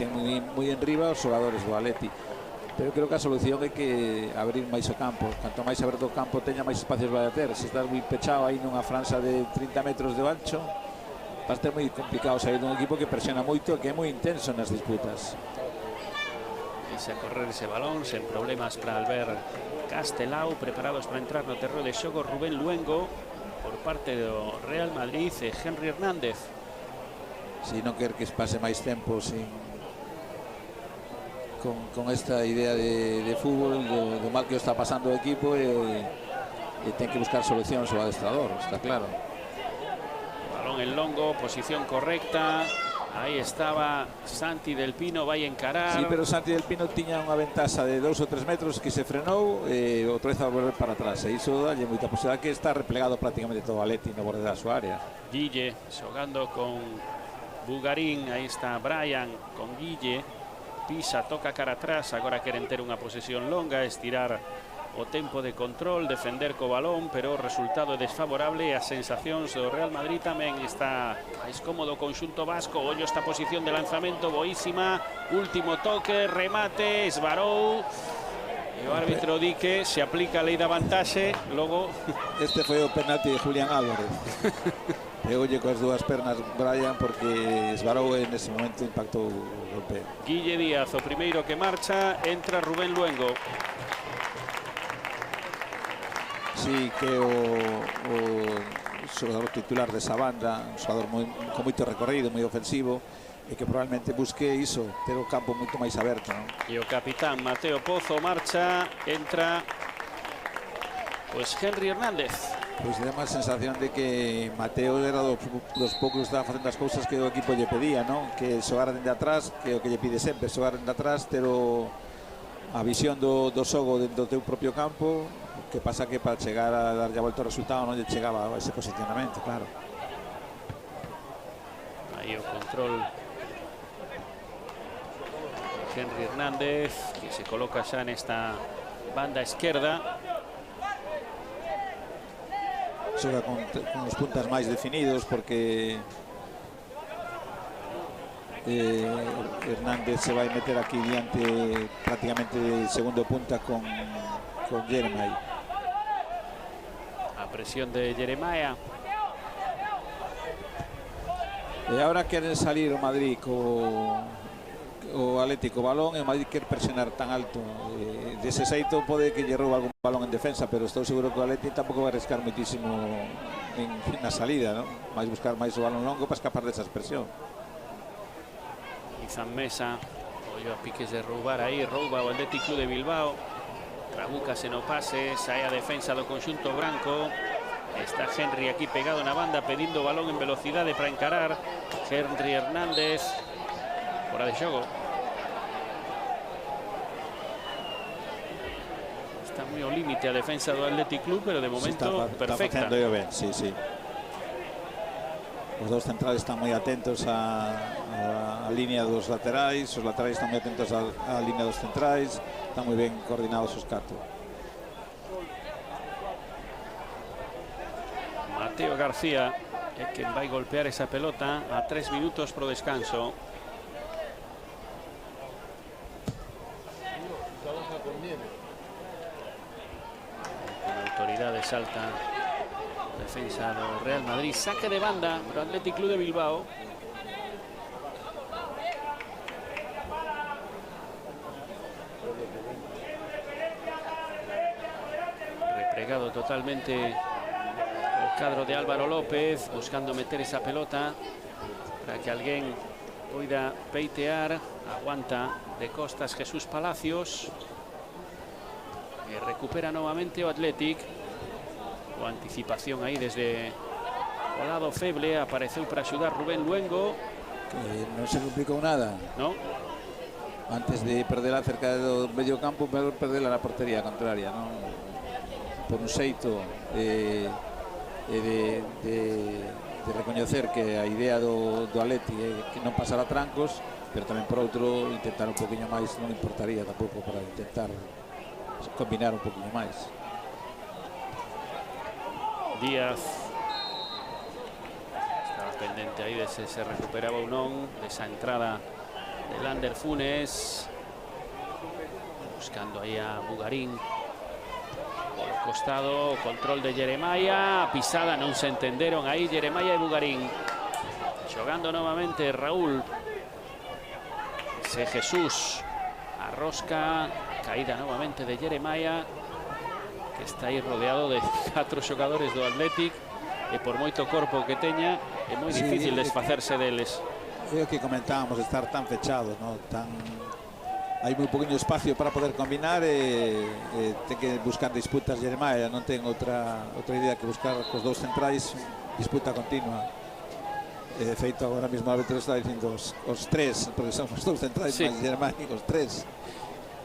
Speaker 2: ten moi en riba os xogadores do Atleti. Pero creo que a solución é que abrir máis o campo. Canto máis aberto o campo teña, máis espacios vai a ter. Se estás moi pechado aí nunha franxa de 30 metros de ancho, vai ter moi complicado sair dun equipo que presiona moito e que é moi intenso nas disputas.
Speaker 1: Dice a correr ese balón sen problemas para Albert Castelao, preparados para entrar no terreno de xogo. Rubén Luengo por parte do Real Madrid e Henry Hernández.
Speaker 2: Si non quer que pase máis tempo sin con esta idea de fútbol, do mal que está pasando o equipo, e ten que buscar solucións ao adestrador, está claro.
Speaker 1: Balón en longo, posición correcta. Aí estaba Santi del Pino, vai encarar.
Speaker 2: Sí, pero Santi del Pino tiña unha ventaxa de 2 ou 3 metros que se frenou e outra vez a volver para atrás. E iso dalle moita posibilidade, que está replegado prácticamente todo o Atleti no borde da súa área.
Speaker 1: Guille xogando con Bugarín, aí está Brian con Guille. Pisa, toca cara atrás, agora queren ter unha posesión longa, estirar o tempo de control, defender co balón, pero o resultado é desfavorable e as sensacións do Real Madrid tamén. Está máis cómodo o conxunto vasco. Ollo esta posición de lanzamento, boísima, último toque, remate, esvarou e o árbitro di que se aplica a lei da vantaxe. Logo
Speaker 2: este foi o penalti de Julián Álvarez. Pegolle coas dúas pernas Brian porque esvarou e nese momento impactou o golpe.
Speaker 1: Guille Díaz, o primeiro que marcha, entra Rubén Luengo.
Speaker 2: Sí, que o xogador titular desa banda, un xogador con moito recorrido, moi ofensivo, e que probablemente busque iso, ter o campo moito máis aberto, non?
Speaker 1: E o capitán Mateo Pozo marcha, entra pois Henry Hernández.
Speaker 2: Pois dá má sensación de que Mateo era dos poucos que estaba facendo as cousas que o equipo lle pedía, non? Que xogar dende atrás, que o que lle pide sempre, xogar dende atrás, ter a visión do xogo dentro do teu propio campo. Que pasa que para chegar a darlle a volta ao resultado non lle chegaba a ese posicionamento, claro.
Speaker 1: Aí o control Henry Hernández, que se coloca xa nesta banda esquerda.
Speaker 2: Xoga con os puntas máis definidos porque Hernández se vai meter aquí diante prácticamente de segundo punta con Jeremai.
Speaker 1: A presión de Jeremiah.
Speaker 2: E agora queren salir o Madrid o Atlético balón, e o Madrid quer presionar tan alto. Dese xeito pode que lle rouba algún balón en defensa, pero estou seguro que o Atlético tampouco vai arriscar moitísimo na salida, non? Vai buscar máis o balón longo para escapar desa presión.
Speaker 1: Izan Mesa, ollo a piques de roubar aí, rouba o Athletic Club de Bilbao. Trabucase no pase, sae a defensa do conxunto branco. Está Henry aquí pegado na banda, pedindo balón en velocidade para encarar. Henry Hernández, fora de xogo. Está moi ao límite a defensa do Athletic Club, pero de momento perfecta.
Speaker 2: Está facendo ben, sí, sí. Os dous centrales están moi atentos a línea dos laterais, os laterais están moi atentos a línea dos centrais, están moi ben coordinados os catro.
Speaker 1: Mateo García é quen vai golpear esa pelota a 3 minutos pro descanso. Con autoridade salta defensa do Real Madrid, saque de banda pro Athletic Club de Bilbao. Replegado totalmente o cadro de Álvaro López, buscando meter esa pelota para que alguén poida peitear. Aguanta de costas Jesús Palacios e recupera novamente o Athletic. O anticipación aí desde o lado feble, apareceu para axudar Rubén Luengo.
Speaker 2: Que non se complicou nada.
Speaker 1: ¿no?
Speaker 2: Antes de perderla cerca do medio campo, perderla na portería contraria, non? Por un xeito de recoñecer que a idea do Atleti é que non pasara trancos, pero tamén por outro intentar un poquinho máis, non importaría tampouco, para intentar combinar un poquinho máis.
Speaker 1: Díaz estaba pendente aí de se recuperaba ou non desa entrada de Lander Funes, buscando aí a Bugarín por o costado, control de Jeremiah, pisada, non se entenderon aí Jeremiah e Bugarín, xogando novamente Raúl, ese Jesús, a rosca, caída novamente de Jeremiah, que está aí rodeado de 4 xogadores do Athletic, e por moito corpo que teña é moi difícil desfacerse deles.
Speaker 2: É o que comentábamos, estar tan fechados, ¿no? Hai moi poquinho espacio para poder combinar, e ten que buscar disputas. Jeremiah non ten outra idea que buscar cos dous centrais, disputa continua. De feito, agora mesmo a árbitro está dicindo os tres, porque son os dous centrais, sí, máis Jeremiah, os tres,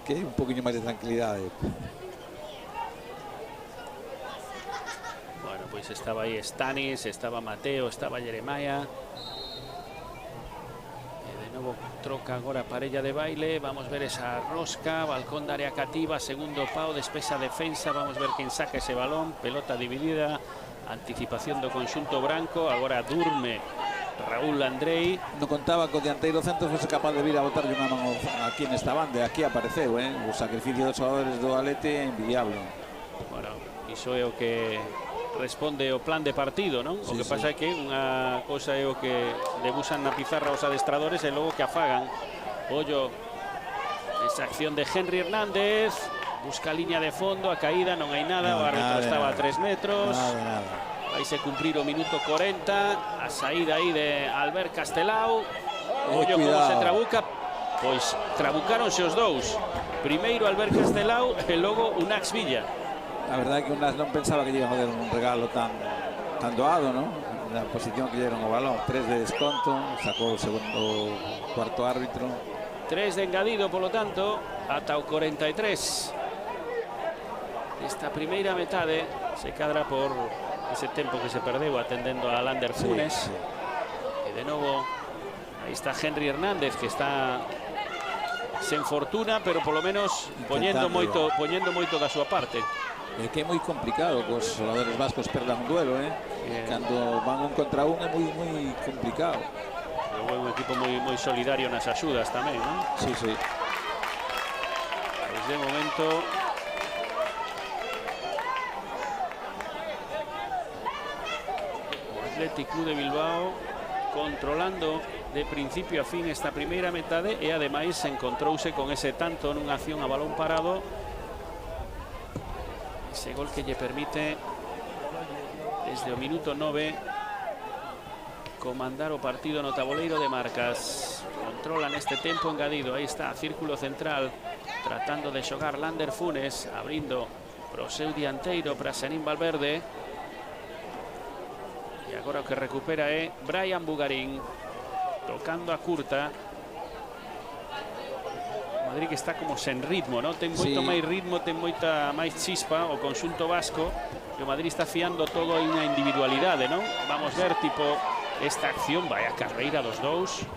Speaker 2: que é un poquinho máis de tranquilidade.
Speaker 1: Bueno, pois estaba aí Stanis, estaba Mateo, estaba Jeremiah. Troca agora parella de baile, vamos ver esa rosca, balcón de área cativa, segundo pau, despesa defensa, vamos ver quen saca ese balón, pelota dividida, anticipación do conxunto branco, agora durme Raúl Andrei.
Speaker 2: Non contaba co dianteiro centro fose capaz de vir a botarlle unha mão aquí nesta banda, aquí apareceu, o sacrificio dos xogadores do Atleti é envidiable.
Speaker 1: Bueno, iso é o que responde o plan de partido, non? O que pasa é que unha cousa é o que debuxan na pizarra os adestradores e logo que afagan. Ollo, esa acción de Henry Hernández, busca a liña de fondo, a caída, non hai nada, o árbitro estaba a 3 metros. Vai se cumprir o minuto 40, a saída aí de Albert Castelao. Ollo como se trabuca, pois trabucáronse os dous. Primeiro Albert Castelao e logo Unax Villa.
Speaker 2: A verdade é que Unas non pensaba que lle iban a dar un regalo tan doado, ¿no? Na posición que lle dieron o balón. 3 de desconto, sacou o segundo cuarto árbitro.
Speaker 1: 3 de engadido, polo tanto, ata o 43. Esta primeira metade se cadra por ese tempo que se perdeu atendendo a Lander Funes. E de novo, aí está Henry Hernández, que está sen fortuna, pero polo menos poñendo moito da súa parte.
Speaker 2: É que é moi complicado que os xogadores vascos perdan un duelo, cando van un contra un é moi complicado.
Speaker 1: É un equipo moi solidario nas axudas tamén, non?
Speaker 2: Sí, sí.
Speaker 1: Pois de momento o Athletic Club de Bilbao controlando de principio a fin esta primeira metade, e ademais encontrouse con ese tanto nunha acción a balón parado. Ese gol que lle permite desde o minuto 9 comandar o partido no taboleiro de marcas. Controlan este tempo engadido, aí está, círculo central, tratando de xogar Lander Funes, abrindo pro seu dianteiro, para Senín Valverde. E agora o que recupera é Brian Bugarín, tocando a curta. Madrid que está como sen ritmo, ¿no? Ten moito máis ritmo, ten moita máis chispa o conxunto vasco, e o Madrid está fiando todo en unha individualidade, ¿no? Vamos ver, tipo, esta acción, vai a carreira dos dous.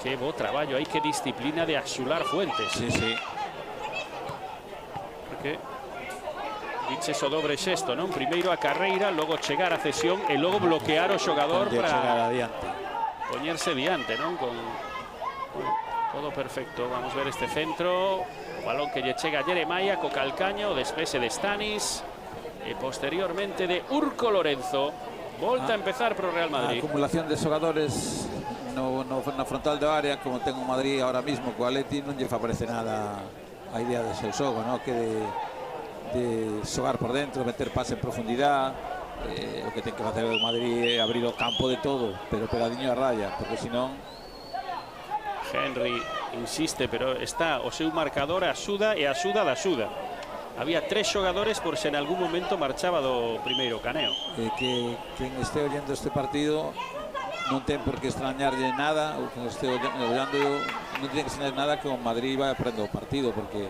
Speaker 1: Que bo traballo, hai que disciplina de Axular Fuentes.
Speaker 2: Sí, sí.
Speaker 1: Porque diches o dobre xesto, non? Primeiro a carreira, logo chegar a cesión e logo bloquear o xogador para poñerse diante, non? Con todo perfecto. Vamos ver este centro, o balón que lle chega a Jeremiah co calcaño, o despese de Stanis e posteriormente de Urco Lorenzo. Volta a empezar pro Real Madrid.
Speaker 2: A acumulación de xogadores na frontal do área, como ten o Madrid ahora mismo co Atleti, non lle favorece nada a idea de seu xogo, ¿no? Que de xogar por dentro, meter pase en profundidade. O que ten que facer o Madrid é abrir o campo de todo, pero pegadinho a raya, porque senón
Speaker 1: Henry insiste, pero está o seu marcador axuda e axuda da axuda. Había 3 xogadores por se en algún momento marchaba do primeiro caneo.
Speaker 2: Que quen este ollendo este partido non ten por que extrañarlle nada, ou que este ollando, non ten que extrañar nada que o Madrid vai a prender o partido, porque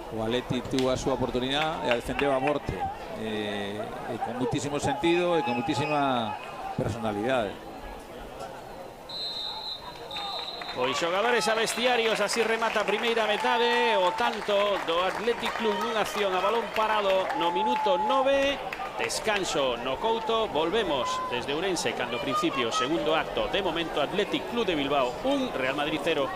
Speaker 2: o Atleti tuvo a súa oportunidade e a defendeu a morte, e con muitísimo sentido e con muitísima personalidade.
Speaker 1: Pois xogadores a vestiarios, así remata a primeira metade, o tanto do Athletic Club nunha acción a balón parado no minuto 9, descanso no Couto, volvemos desde Ourense cando principio segundo acto, de momento Athletic Club de Bilbao 1, Real Madrid 0.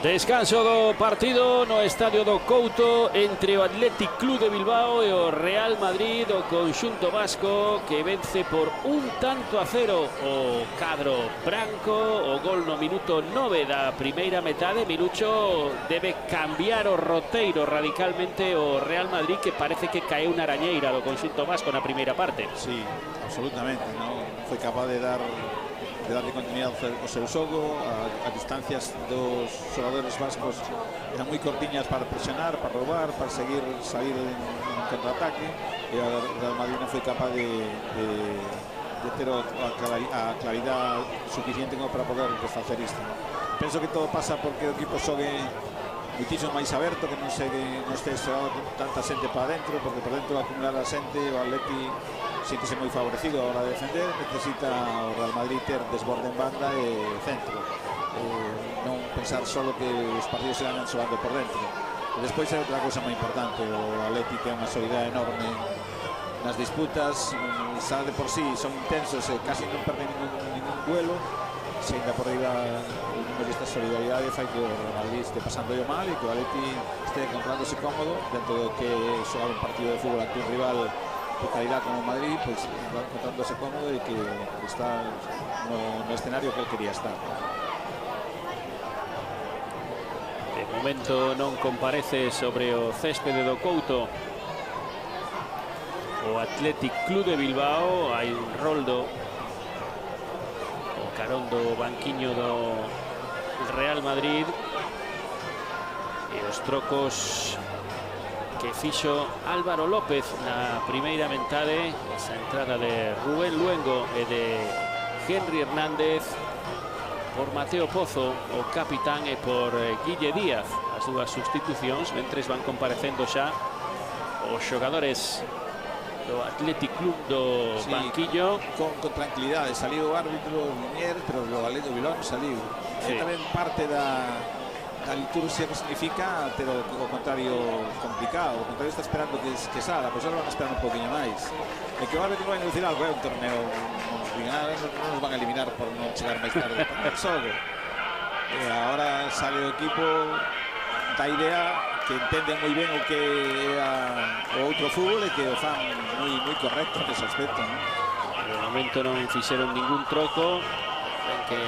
Speaker 1: Descanso do partido no estadio do Couto entre o Athletic Club de Bilbao e o Real Madrid, o conxunto vasco que vence por 1-0 o cadro branco. O gol no minuto 9 da primeira metade. Milucho debe cambiar o roteiro radicalmente o Real Madrid, que parece que caeu unha arañeira do conxunto vasco na primeira parte.
Speaker 2: Sí, absolutamente, non foi capaz de darle continuidade ao seu xogo. A distancias dos xogadores vascos eran moi cortiñas para presionar, para roubar, para sair en contraataque, e a Real Madrid non foi capaz de ter a claridade suficiente como para poder desfacer isto. Penso que todo pasa porque o equipo xogue muitísimo máis aberto, que non este xogado tanta xente para dentro, porque por dentro acumular a xente, o Atleti síntese moi favorecido a hora de defender. Necesita o Real Madrid ter desborde en banda e centro, non pensar solo que os partidos se ganan xogando por dentro. E despois é outra cousa moi importante, o Atleti ten unha solidariedade enorme nas disputas, xa de por sí son intensos e casi non perden ningún duelo. Se ainda por riba o número desta solidaridade fai que o Real Madrid este pasando yo mal e que o Atleti este encontrándose cómodo dentro do que xogar un partido de fútbol ante un rival de calidad como Madrid, pois encontrándose cómodo e que está no escenario que quería estar.
Speaker 1: De momento non comparece sobre o céspede do Couto o Athletic Club de Bilbao. Hai un roldo o carón do banquiño do Real Madrid e os trocos que fixo Álvaro López na primeira metade, esa entrada de Rubén Luengo e de Henry Hernández por Mateo Pozo, o capitán, e por Guille Díaz, as dúas sustitucións, mentres van comparecendo xa os xogadores do Athletic Club do banquillo.
Speaker 2: Con tranquilidade, saliu o árbitro Linier, pero o Atleti Bilbao saliu. É tamén parte da liturgia que significa ter o contrario complicado. O contrario está esperando que salga, pois ahora van a esperar un poquinho máis. E que o árbitro vai a dicir algo, é un torneo, non nos van a eliminar por non chegar máis tarde ao xogo. E agora sale o equipo da idea que entenden moi ben o que é o outro fútbol e que o fan moi correcto nese aspecto, non?
Speaker 1: De momento non fixeron ningún troco, en que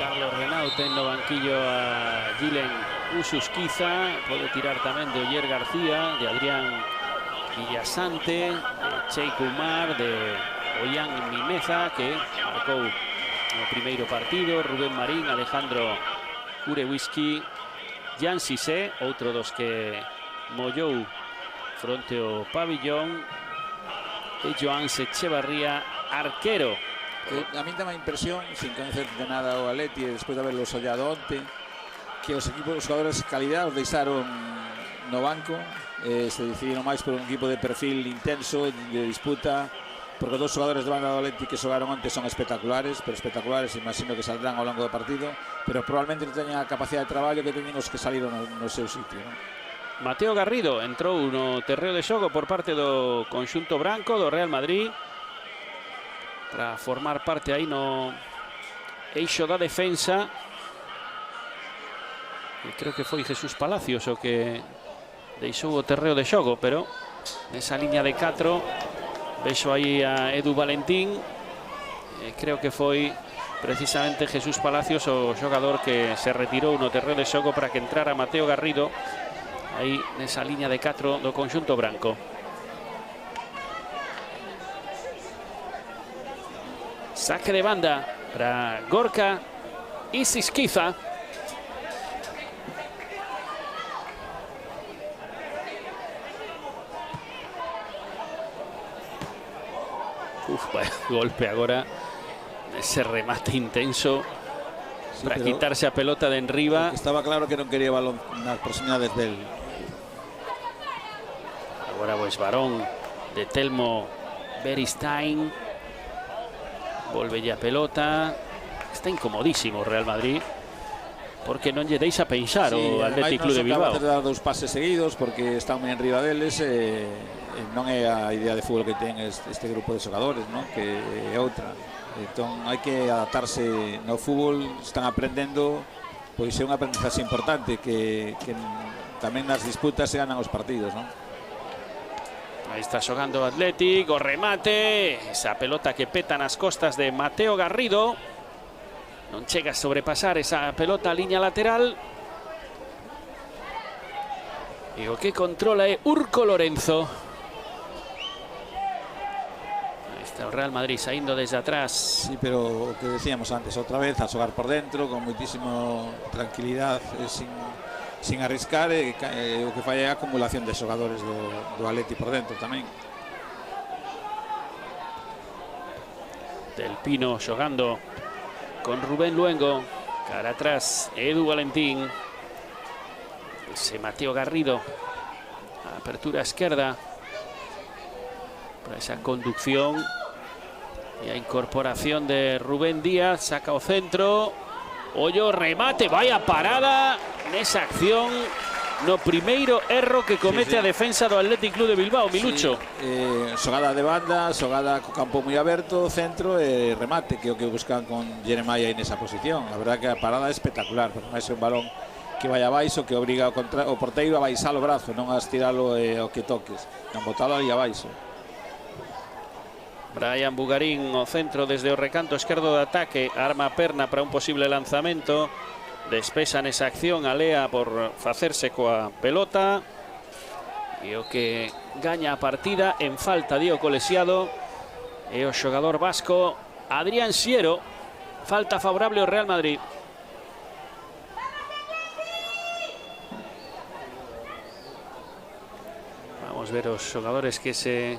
Speaker 1: Carlos Renau ten no banquillo a Gilen Ususquiza, pode tirar tamén de Oyer García, de Adrián Villasante, de Cheiko Umar, de Ollán Mimeza, que marcou no primeiro partido, Rubén Marín, Alejandro Urewiski, Jan Sisé, outro dos que mollou fronte ao pabillón, e Joan Echevarría, arquero.
Speaker 2: A mí dá má impresión, sin conocer de nada o Atleti, despois de haberlo sollado onte, que os equipos, os xogadores de calidad os deixaron no banco, se decidiron máis por un equipo de perfil intenso, de disputa, porque os dos xogadores de banda do Atleti que xogaron onte son espectaculares, imagino que saldrán ao longo do partido, pero probablemente non teñen a capacidade de traballo que teñen os que saliron no seu sitio, non?
Speaker 1: Mateo Garrido entrou no terreo de xogo por parte do conxunto branco do Real Madrid para formar parte aí no eixo da defensa, e creo que foi Jesús Palacios o que deixou o terreo de xogo, pero nesa liña de 4 vexo aí a Edu Valentín, creo que foi precisamente Jesús Palacios o xogador que se retirou no terreo de xogo para que entrara Mateo Garrido aí nesa liña de 4 do conxunto branco. Saque de banda para Gorka Ususquiza. Vaya golpe agora. Ese remate intenso. Sí, para quitarse a pelota de enriba.
Speaker 2: Estaba claro que non quería balón nas proximidades del.
Speaker 1: Agora o esbarón de Telmo Beristain. Volve a pelota. Está incomodísimo o Real Madrid, porque non lle deixa pensar o Athletic Club de Bilbao.
Speaker 2: Non dar 2 pases seguidos porque están moi enriba deles. Non é a idea de fútbol que ten este grupo de xogadores, non? Que é outra. Entón hai que adaptarse no fútbol. Están aprendendo, pois é unha aprendizaxe importante que tamén nas disputas se ganan os partidos, non?
Speaker 1: Aí está xogando o Athletic, o remate, esa pelota que peta nas costas de Mateo Garrido. Non chega a sobrepasar esa pelota a liña lateral. E o que controla é Urco Lorenzo. Aí está o Real Madrid saindo desde atrás.
Speaker 2: Sí, pero o que decíamos antes, outra vez a xogar por dentro con moitísimo tranquilidade, sin arriscar, o que fai é a acumulación de xogadores do Atleti por dentro tamén.
Speaker 1: Del Pino xogando con Rubén Luengo, cara atrás Edu Valentín, ese Mateo Garrido, apertura esquerda para esa conducción y a incorporación de Rubén Díaz, saca o centro, ollo, remate, vaya parada nesa acción, no primeiro erro que comete a defensa do Athletic Club de Bilbao, Milucho.
Speaker 2: Xogada de banda, xogada co campo moi aberto, centro e remate, que é o que buscan con Jeremiah nesa posición. A verdade que a parada é espectacular, porque máis é un balón que vai abaixo, que obriga o porteiro a baixar o brazo, non a estiralo ao que toques, non botalo ali abaixo.
Speaker 1: Brian Bugarín o centro desde o recanto esquerdo de ataque, arma a perna para un posible lanzamento. Despesa nesa acción a Lea por facerse coa pelota. E o que gaña a partida en falta de o colexiado é o xogador vasco Adrián Siero. Falta favorable ao Real Madrid. Vamos ver os xogadores que se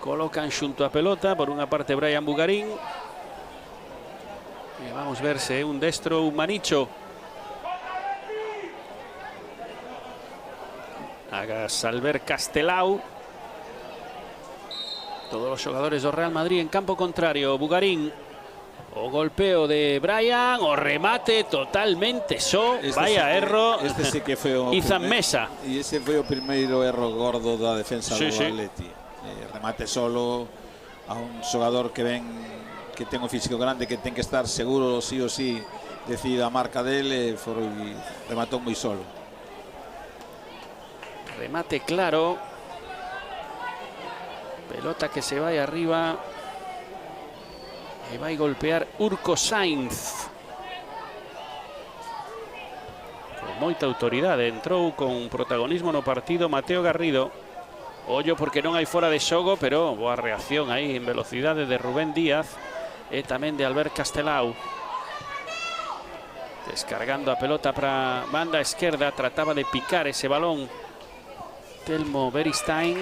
Speaker 1: colocan xunto a pelota. Por unha parte Brian Bugarín. E vamos ver se é un destro ou un manicho. Agas Albert Castelao. Todos os xogadores do Real Madrid en campo contrario. Bugarín. O golpeo de Brian. O remate totalmente só. Vaya erro.
Speaker 2: Este sí que foi o
Speaker 1: Izan Mesa.
Speaker 2: E ese foi o primeiro erro gordo da defensa do Atleti. Remate solo a un xogador que ven, que ten o físico grande, que ten que estar seguro sí ou sí, decide a marca dele, rematou moi solo.
Speaker 1: Remate claro. Pelota que se vai arriba. E vai golpear Urco Sainz. Con moita autoridade. Entrou con protagonismo no partido Mateo Garrido. Ollo porque non hai fora de xogo, pero boa reacción aí en velocidade de Rubén Díaz. E tamén de Albert Castelao. Descargando a pelota para banda esquerda. Trataba de picar ese balón Telmo Beristain.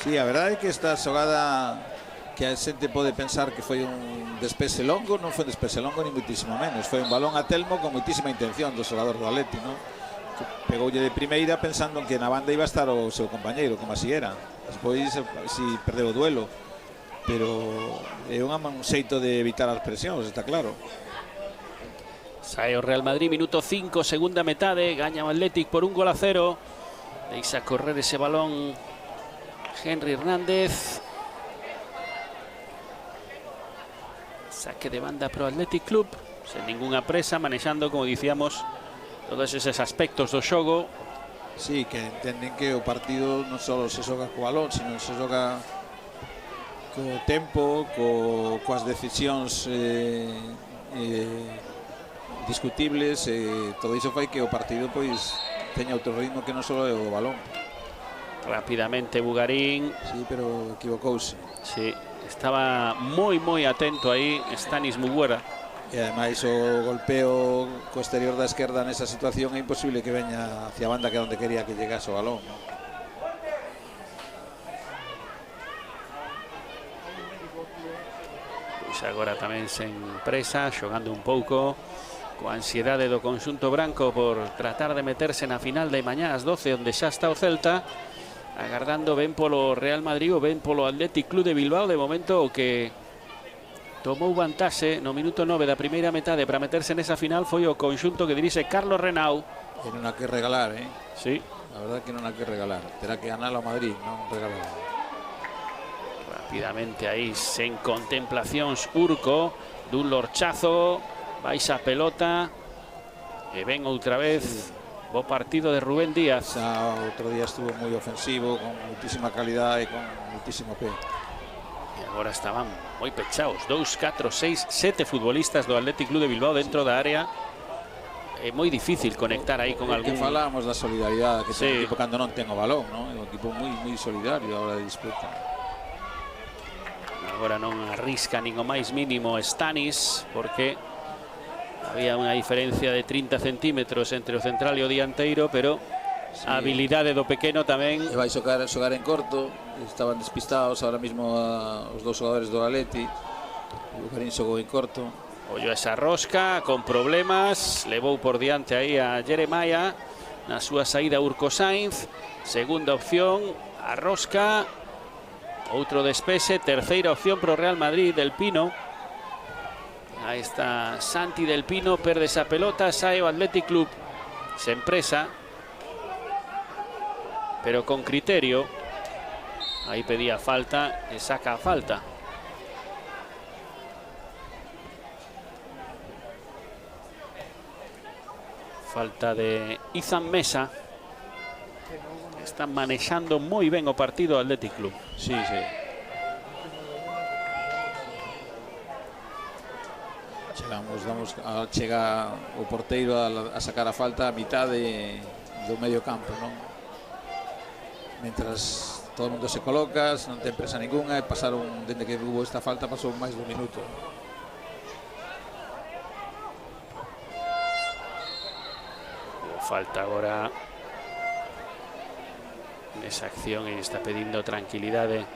Speaker 2: Sí, a verdade é que esta xogada, que a xente pode pensar que foi un despese longo, non foi un despese longo ni muitísimo menos. Foi un balón a Telmo con muitísima intención do xogador do Atleti, non? Que pegoulle de primeira pensando que na banda iba a estar o seu compañeiro, como así era. Despois si perdeu o duelo, pero é un xeito de evitar as presións, está claro.
Speaker 1: Sae o Real Madrid, minuto 5, segunda metade, gaña o Athletic por 1-0. Deixa correr ese balón Henry Hernández. Saque de banda pro Athletic Club, sen ninguna presa, manexando, como dicíamos, todos esos aspectos do xogo.
Speaker 2: Sí, que entenden que o partido non só se xoga co balón, sino se xoga co tempo, coas decisións discutibles, todo iso fai que o partido pois teña outro ritmo que non só é o balón.
Speaker 1: Rápidamente Bugarín.
Speaker 2: Sí, pero equivocouse.
Speaker 1: Sí, estaba moi atento aí Stanis Muguera.
Speaker 2: E ademais o golpeo co exterior da esquerda nesa situación é imposible que veña hacia a banda, que é onde quería que llegase o balón, ¿no?
Speaker 1: agora tamén sen presa, xogando un pouco coa ansiedade do conxunto branco por tratar de meterse na final de mañá ás 12, onde xa está o Celta, agardando ben polo Real Madrid ou ben polo Athletic Club de Bilbao. De momento o que tomou vantaxe no minuto 9 da primeira metade para meterse nesa final foi o conxunto que dirixe Carlos Renau.
Speaker 2: E non hai que regalar,
Speaker 1: Sí.
Speaker 2: A verdade que non hai que regalar. Terá que ganar ao Madrid, non regalar.
Speaker 1: Rápidamente aí, sen contemplacións, Urco dun lorchazo, baixa a pelota e ven outra vez o partido de Rubén Díaz.
Speaker 2: Outro día estuvo moi ofensivo, con muitísima calidad e con muitísimo pé.
Speaker 1: E agora estaban moi pechados, 2, 4, 6, 7 futbolistas do Athletic Club de Bilbao dentro da área. É moi difícil conectar aí con algún...
Speaker 2: Que falamos da solidaridade que ten o
Speaker 1: Sí.
Speaker 2: equipo cando non ten o balón, non? É un equipo moi solidario a hora de disputa.
Speaker 1: Agora non arrisca nin o máis mínimo Stanis, porque había unha diferencia de 30 centímetros entre o central e o dianteiro, pero
Speaker 2: Sí.
Speaker 1: a habilidade do pequeno tamén.
Speaker 2: E vai xogar en corto, estaban despistados ahora mismo os dous xogadores do Atleti. O Bucarín xogou en corto.
Speaker 1: Ollo esa rosca con problemas, levou por diante aí a Jeremiah na súa saída Urco Sainz. Segunda opción, a rosca, outro despese, terceira opción pro Real Madrid, Del Pino. Aí está Santi Del Pino, perde esa pelota, sae o Athletic Club, se empresa, pero con criterio. Aí pedía falta e saca a falta. Falta de Izan Mesa. Están manexando moi ben o partido Athletic Club.
Speaker 2: Sí. Chega o porteiro a sacar a falta a mitad do medio campo, non? Mentras todo o mundo se coloca, non ten presa ninguna, e pasaron, dende que hubo esta falta, pasou máis dun minuto.
Speaker 1: Falta agora nesa acción e está pedindo tranquilidade.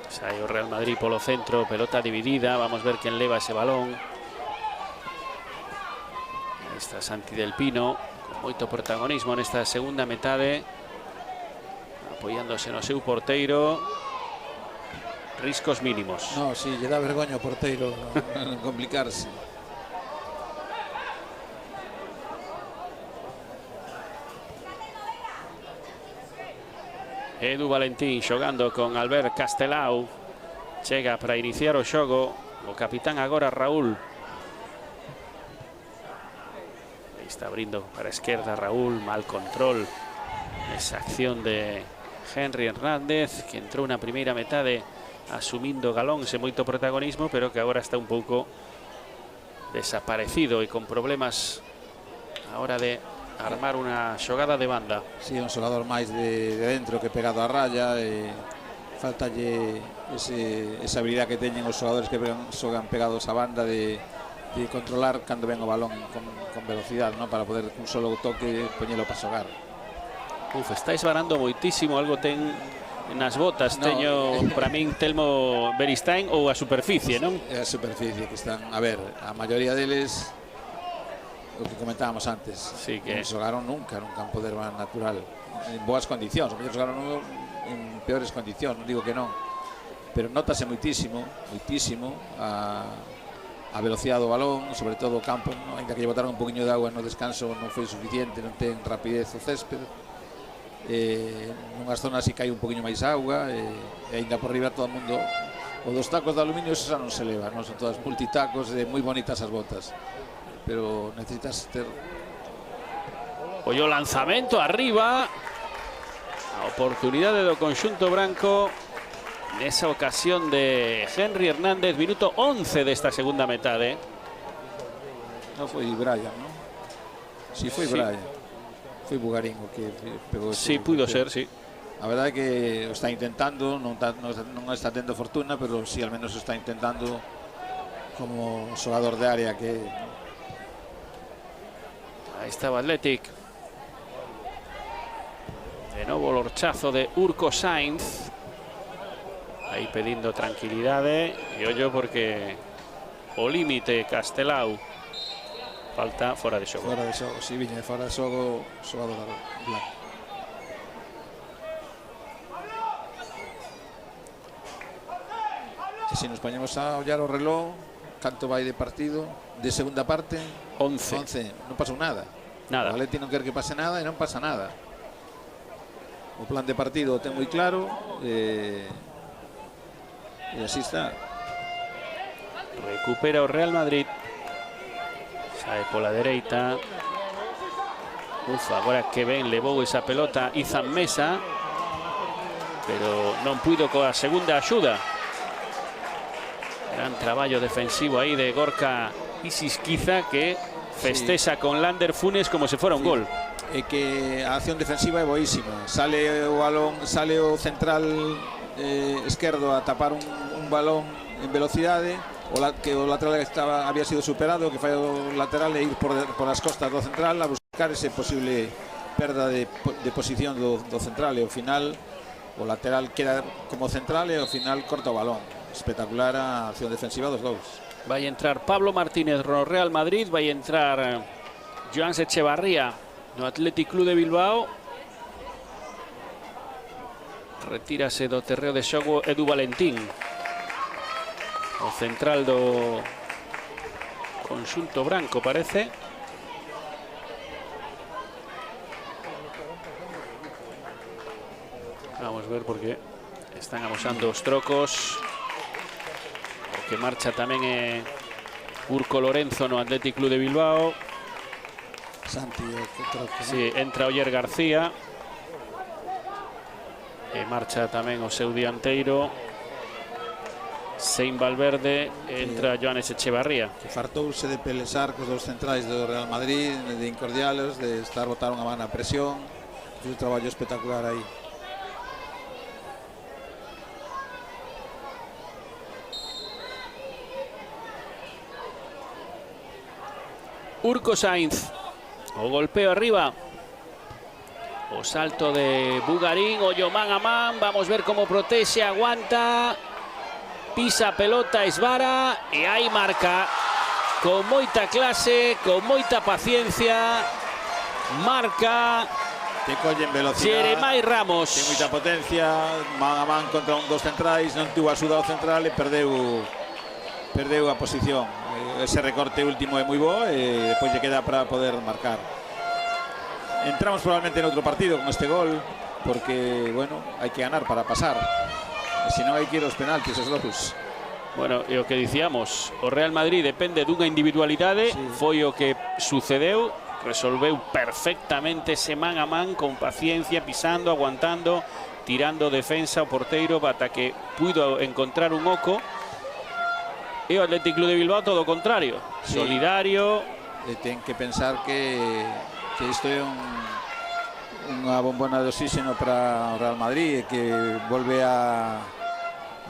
Speaker 1: Sai o Real Madrid polo centro, pelota dividida, vamos ver quen leva ese balón. Aí está Santi Del Pino con moito protagonismo nesta segunda metade, apoiándose no seu porteiro. Riscos mínimos.
Speaker 2: No, sí, lle dá vergoña ao porteiro non complicarse.
Speaker 1: Edu Valentín xogando con Albert Castelao. Chega para iniciar o xogo o capitán agora Raúl. Aí está abrindo para a esquerda Raúl, mal control esa acción de Henry Hernández, que entrou na primeira metade asumindo galón sen moito protagonismo, pero que agora está un pouco desaparecido e con problemas a hora de armar unha xogada de banda.
Speaker 2: Sí, un xogador máis de dentro que pegado a raya, e faltalle esa habilidade que teñen os xogadores que xogan pegados a banda de controlar cando ven o balón con velocidade, ¿no? Para poder un solo toque poñelo para xogar.
Speaker 1: Está esbarando moitísimo, algo ten nas botas,
Speaker 2: no,
Speaker 1: teño para min Telmo Beristain ou a superficie, non?
Speaker 2: É a superficie que están, a ver, a maioría deles, o que comentábamos antes,
Speaker 1: sí, que
Speaker 2: non xogaron nunca nun campo de herba natural, en boas condicións, o mellor xogaron en peores condicións, non digo que non, pero notase moitísimo a velocidade do balón, sobre todo o campo, ¿no? Ainda que lle botaron un poquinho de agua no descanso, non foi suficiente, non ten rapidez o césped. Nunhas zonas si cai un poquinho máis auga, e ainda por riba todo o mundo, o dos tacos de aluminio xa non se leva, non son todas multitacos, moi bonitas as botas, pero necesitas ter...
Speaker 1: Ollo lanzamento arriba, a oportunidade do conxunto branco nesa ocasión de Henry Hernández, minuto 11 desta segunda metade.
Speaker 2: Non foi Brian, non? Si, foi Brian. Foi Bucarín o que pegou.
Speaker 1: Sí, pudo ser, sí.
Speaker 2: A verdade é que o está intentando, non está tendo fortuna, pero sí, al menos o está intentando como xogador de área que...
Speaker 1: Aí estaba Athletic. novo lorchazo de Urco Sainz. Aí pedindo tranquilidade. E ollo porque o límite Castelao. Falta fora de xogo.
Speaker 2: Fora de xogo, si viña fora de xogo, xogador blanco. E se nos poñemos a ollar o reloj, canto vai de partido, de segunda parte?
Speaker 1: 11.
Speaker 2: Non pasou nada.
Speaker 1: Nada.
Speaker 2: O Atleti non quer que pase nada e non pasa nada. O plan de partido o ten moi claro e así está.
Speaker 1: Recupera o Real Madrid. Sae pola dereita. Agora que ben levou esa pelota Izan Mesa, pero non puido coa segunda axuda. Gran traballo defensivo aí de Gorka Isisquiza, que festexa con Lander Funes como se fora un gol.
Speaker 2: É que a acción defensiva é boísima. Sale o balón, sale o central esquerdo a tapar un balón en velocidade, que o lateral había sido superado, que fai o lateral e ir por as costas do central a buscar ese posible perda de posición do central, e ao final o lateral queda como central e ao final corta o balón. Espectacular a acción defensiva dos dous.
Speaker 1: Vai entrar Pablo Martínez no Real Madrid, vai entrar Joan Echevarría no Athletic Club de Bilbao. Retírase do terreo de xogo Edu Valentín, o central do conxunto branco, parece. Vamos ver porque están amosando os trocos. O que marcha tamén é Urco Lorenzo no Athletic Club de Bilbao.
Speaker 2: Santi, que troco,
Speaker 1: sí, entra Oyer García. E marcha tamén o seu dianteiro Sein Valverde, entra Joanes Echevarría.
Speaker 2: Que fartouse de pelesar cos dos centrais do Real Madrid, de incordialos, de estar botar unha man a presión. Fiz un traballo espectacular aí.
Speaker 1: Urco Sainz, o golpeo arriba, o salto de Bugarín, o man a man, vamos ver como protege, aguanta, pisa a pelota, esvara e aí marca con moita clase, con moita paciencia, marca
Speaker 2: te collen velocidade,
Speaker 1: Jeremai Ramos.
Speaker 2: Ten moita potencia, man a man contra un dos centrais, non tuvo axuda ao central e perdeu a posición. Ese recorte último é moi bo e depois lle queda para poder marcar. Entramos probablemente en outro partido con este gol, porque, bueno, hai que ganar para pasar. E se non hai que ir aos penaltis, os dous.
Speaker 1: Bueno, e o que dicíamos, o Real Madrid depende dunha individualidade, sí. Foi o que sucedeu, resolveu perfectamente ese man a man, con paciencia, pisando, aguantando, tirando defensa ao porteiro, ata que puido encontrar un oco. E o Athletic Club de Bilbao todo o contrario, sí. Solidario.
Speaker 2: Ten que pensar que isto é unha bombona de oxígeno para o Real Madrid, e que volve a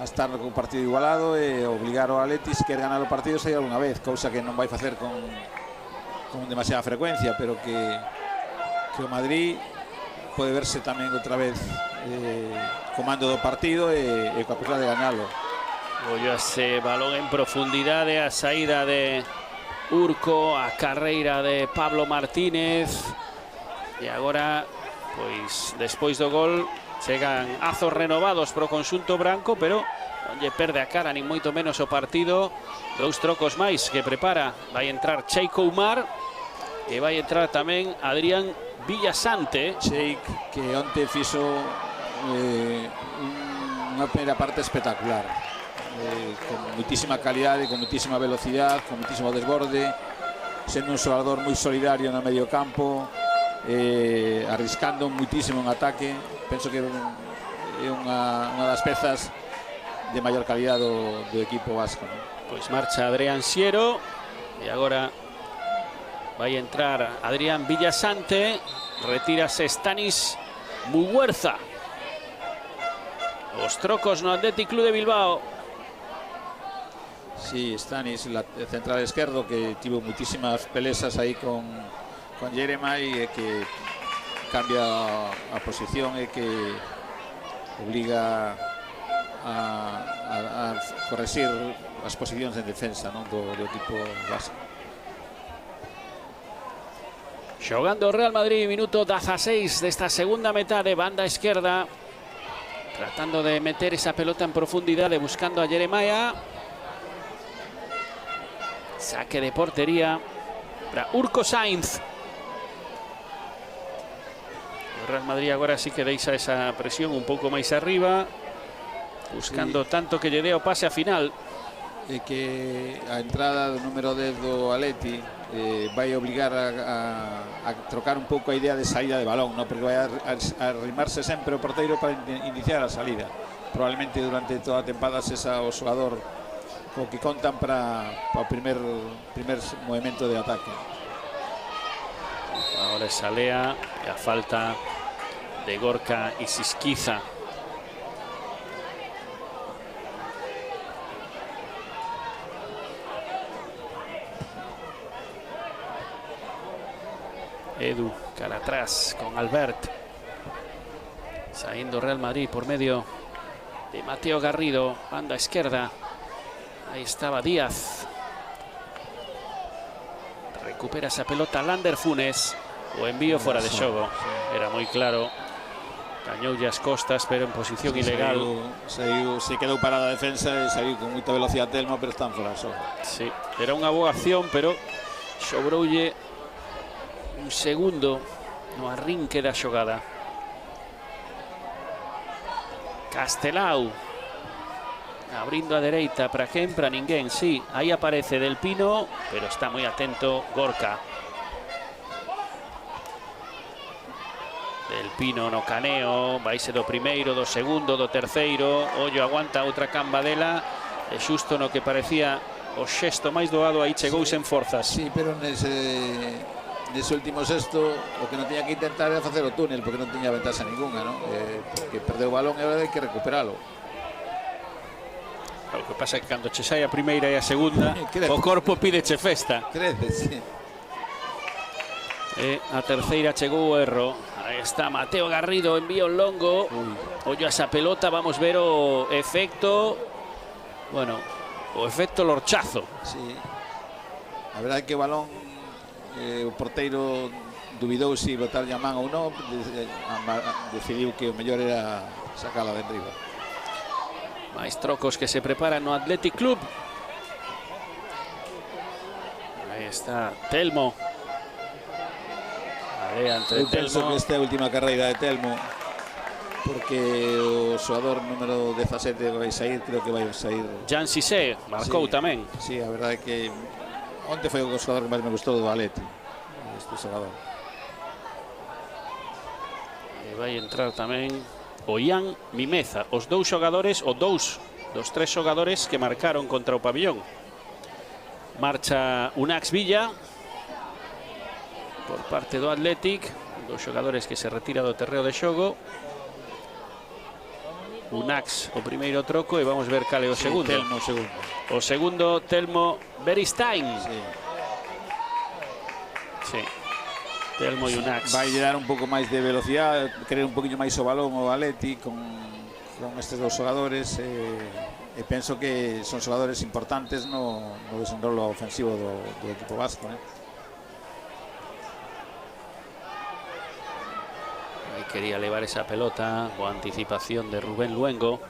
Speaker 2: estar con un partido igualado e obligar ao Atleti, se quer ganar o partido, sair algunha vez, cousa que non vai facer con demasiada frecuencia, pero que o Madrid pode verse tamén outra vez comando do partido e coa cousa de ganalo.
Speaker 1: Ollo ese balón en profundidade, a saída de Urco, a carreira de Pablo Martínez. E agora, pois, despois do gol, chegan azos renovados pro conxunto branco, pero non lle perde a cara, nin moito menos o partido. Dous trocos máis que prepara. Vai entrar Cheiko Umar e vai entrar tamén Adrián Villasante.
Speaker 2: Cheik, que onte fixo unha primeira parte espectacular. Con muitísima calidade, con muitísima velocidade, con muitísimo desborde, sendo un xogador moi solidario no medio campo, arriscando muitísimo en ataque. Penso que é unha das pezas de maior calidade do equipo vasco, ¿no?
Speaker 1: Pois marcha Adrián Siero e agora vai entrar Adrián Villasante, retírase Stanis Muguerza. Os trocos no Athletic Club de Bilbao.
Speaker 2: Sí, Stanis, central esquerdo, que tivo muitísimas pelesas aí con Jeremai, e que cambia a posición e que obliga a corregir as posicións en defensa, non, do equipo vasco.
Speaker 1: Xogando o Real Madrid, minuto 16 desta segunda metade, banda esquerda, tratando de meter esa pelota en profundidade, buscando a Jeremiah. Saque de portería para Urco Sainz. O Real Madrid agora sí que deixa esa presión un pouco máis arriba, buscando tanto que lle dé o pase a final.
Speaker 2: E que a entrada do número 10 do Atleti vai obligar a trocar un pouco a idea de saída de balón, ¿no? Porque vai a arrimarse sempre o porteiro para iniciar a salida. Probablemente durante toda a tempada sexa o xogador co que contan para o primer movimento de ataque.
Speaker 1: Ahora es Alea y a falta de Gorka y Sisquiza. Edu, cara atrás con Albert. Saliendo Real Madrid por medio de Mateo Garrido, banda izquierda. Ahí estaba Díaz. Recupera esa pelota Lander Funes. O envío fuera de xogo. Era muy claro. Cañoulle as costas, pero en posición ilegal.
Speaker 2: Se quedou parada a defensa e saiu con moita velocidade Telmo, pero están fora de xogo.
Speaker 1: Sí, era unha boa acción, pero sobroulle un segundo no arrinque da xogada. Castelao abrindo a dereita, para quen? Para ninguén. Sí, aí aparece Del Pino, pero está moi atento Gorka. Del Pino no caneo, vaise do primeiro, do segundo, do terceiro. Ollo, aguanta outra cambadela, e xusto no que parecía o xesto máis doado, aí chegouse en forzas.
Speaker 2: Sí, pero nese último sexto o que non tiña que intentar era facer o túnel, porque non tiña ventaxa ninguna, ¿no? Porque perdeu o balón e agora hai que recuperalo.
Speaker 1: O que pasa é que cando che sai a primeira e a segunda, o corpo pídeche festa.
Speaker 2: Crece, sí.
Speaker 1: E a terceira chegou o erro. Aí está Mateo Garrido, envío longo. Ollo a esa pelota, vamos ver o efecto. Bueno, o efecto lorchazo.
Speaker 2: Sí. A verdade é que o balón o porteiro dubidou se botarlle a man ou non, decidiu que o mellor era sacala de enriba.
Speaker 1: Máis trocos que se preparan no Athletic Club. Aí está Telmo.
Speaker 2: Eu penso que esta é a última carreira de Telmo, porque o xogador número 17 vai sair, creo que vai sair
Speaker 1: Jan Cissé, marcou tamén.
Speaker 2: Sí, a verdade é que onte foi o xogador que máis me gustou do Atleti, este xogador.
Speaker 1: E vai entrar tamén o Ian Mimeza, os dous xogadores, ou dous dos tres xogadores que marcaron contra o Pabellón. Marcha Unax Villa por parte do Athletic, dos xogadores que se retira do terreo de xogo. Unax o primeiro troco e vamos ver cal é o segundo.
Speaker 2: Telmo o segundo.
Speaker 1: O segundo, Telmo Beristain. Sí. Telmo e Unax.
Speaker 2: Vai dar un pouco máis de velocidade, querer un poquinho máis o balón o Atleti con estes dous xogadores, e penso que son xogadores importantes no desenrolo ofensivo do equipo vasco,
Speaker 1: Quería levar esa pelota, boa anticipación de Rubén Luengo.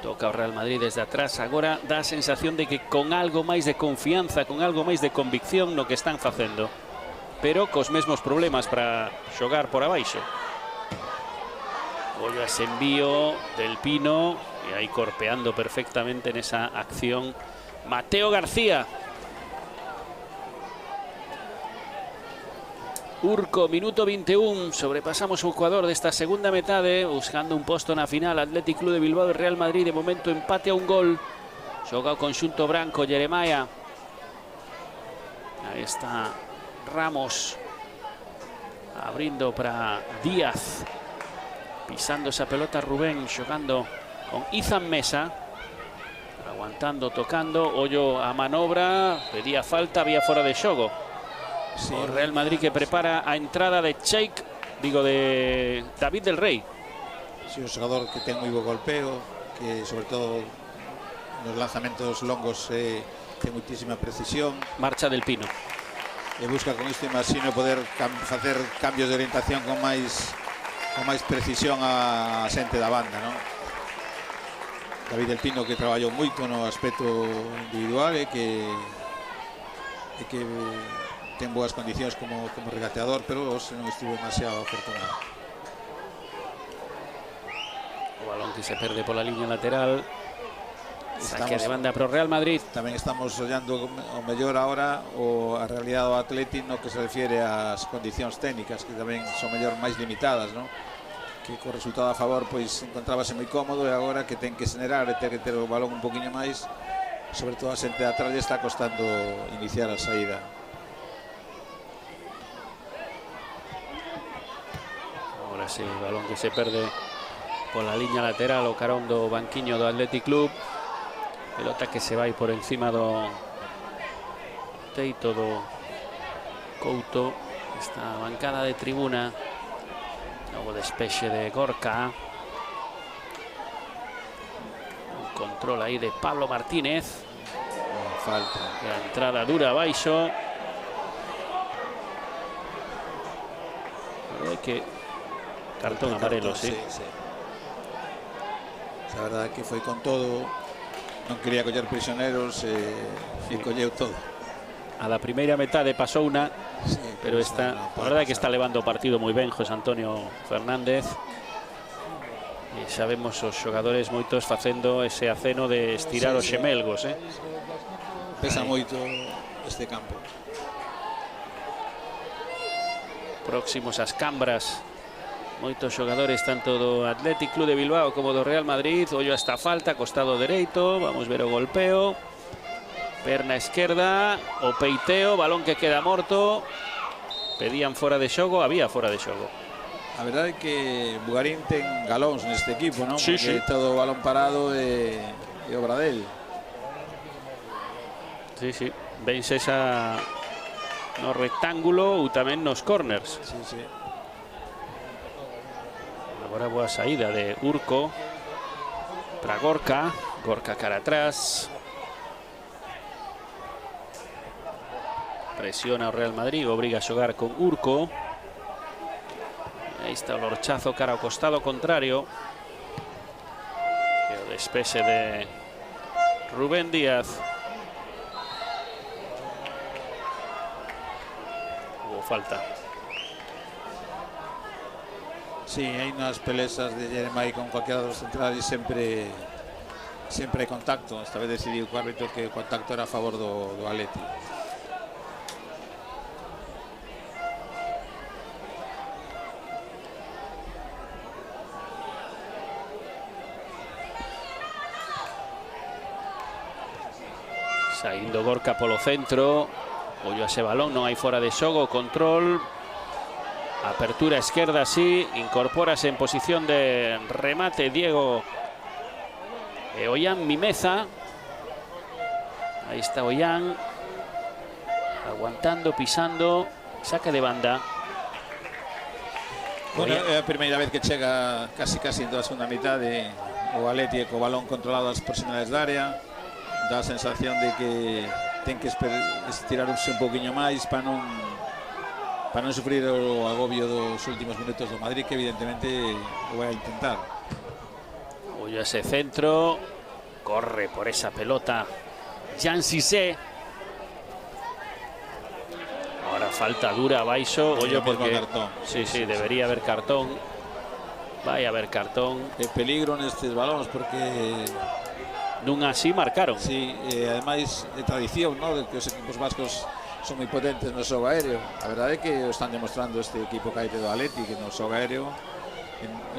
Speaker 1: Toca o Real Madrid desde atrás. Agora dá a sensación de que con algo máis de confianza, con algo máis de convicción no que están facendo, pero cos mesmos problemas para xogar por abaixo. Ollo a ese envío del Pino, e aí corpeando perfectamente nesa acción Mateo García. Urco, minuto 21, sobrepasamos o Ecuador desta segunda metade, buscando un posto na final. Athletic Club de Bilbao e Real Madrid, de momento empate a un gol. Xoga o conxunto branco, Jeremiah. Aí está Ramos, abrindo para Díaz, pisando esa pelota Rubén, xogando con Izan Mesa, aguantando, tocando. Ollo a manobra, pedía falta, había fora de xogo. Sí. O Real Madrid que prepara a entrada de Cheikh digo de David del Rey.
Speaker 2: Sí, un xogador que ten moi bo golpeo, que sobre todo nos lanzamentos longos ten moitísima precisión.
Speaker 1: Marcha del Pino.
Speaker 2: E busca con isto, imagino, poder facer cambios de orientación con máis precisión a xente da banda, non? David del Pino, que traballou moito no aspecto individual e que ten boas condicións como regateador, pero hoxe non estivo demasiado afortunado.
Speaker 1: O balón que se perde pola liña lateral. Saque de banda pro Real Madrid.
Speaker 2: Tamén estamos ollando o mellor agora a realidade do Atleti no que se refiere ás condicións técnicas, que tamén son mellor máis limitadas, non? Que co resultado a favor pois encontrábase moi cómodo, e agora que ten que xenerar e ten que ter o balón un poquinho máis, sobre todo a xente de atrás lle está costando iniciar a saída.
Speaker 1: Agora sí, o balón que se perde pola liña lateral o carón do banquiño do Athletic Club. Pelota que se vai por encima do teito do Couto. Esta bancada de tribuna. Novo despexe de Gorka. Un control aí de Pablo Martínez.
Speaker 2: Falta.
Speaker 1: La entrada dura abaixo. Que cartón amarelo, sí.
Speaker 2: A verdade que foi con todo. Non quería coller prisioneros e colleu todo.
Speaker 1: A la primeira metade pasou unha, sí, pero esta, a verdade é que está levando o partido moi ben José Antonio Fernández. E xa vemos os xogadores moitos facendo ese aceno de estirar os xemelgos.
Speaker 2: Pesa moito este campo.
Speaker 1: Próximos ás cambras. Moitos xogadores tanto do Athletic Club de Bilbao como do Real Madrid. Ollo a esta falta, costado dereito. Vamos ver o golpeo. Perna esquerda, o peiteo, balón que queda morto. Pedían fora de xogo, había fora de xogo.
Speaker 2: A verdade é que Bugarín ten galóns neste equipo, non?
Speaker 1: Sí,
Speaker 2: porque
Speaker 1: sí.
Speaker 2: Todo o balón parado e obra del.
Speaker 1: Sí, sí. Vense esa no rectángulo ou tamén nos corners.
Speaker 2: Sí, sí.
Speaker 1: Agora boa saída de Urco para Gorka. Gorka cara atrás. Presiona o Real Madrid, obriga a xogar con Urco. Aí está o lorchazo cara ao costado contrario. E o despexe de Rubén Díaz. Hubo falta.
Speaker 2: Sí, hai unhas pelesas de Jeremai con cualquiera dos centrales, sempre hai contacto. Esta vez decidiu o árbitro que o contacto era a favor do Atleti.
Speaker 1: Saindo Gorka polo centro. Ollo a ese balón, non hai fora de xogo, control. Apertura esquerda, sí. Incorpórase en posición de remate Diego Ollán Mimeza. Ahí está Ollán. Aguantando, pisando. Saque de banda.
Speaker 2: Bueno, é a primeira vez que chega casi en toda a segunda mitade o Atleti co balón controlado as proximidades da área. Dá a sensación de que ten que estirarse un poquinho máis para non sufrir o agobio dos últimos minutos do Madrid, que evidentemente o vai a intentar.
Speaker 1: Ollo ese centro. Corre por esa pelota Jean Cissé. Ahora falta dura abaixo. Ollo porque
Speaker 2: cartón.
Speaker 1: Sí, debería haber cartón. Vai a haber cartón.
Speaker 2: É peligro nestes balóns porque
Speaker 1: nun así marcaron.
Speaker 2: Sí, ademais de tradición, ¿no? De que os equipos vascos son moi potentes no xogo aéreo. A verdade é que o están demostrando este equipo caete do Atleti, que no xogo aéreo,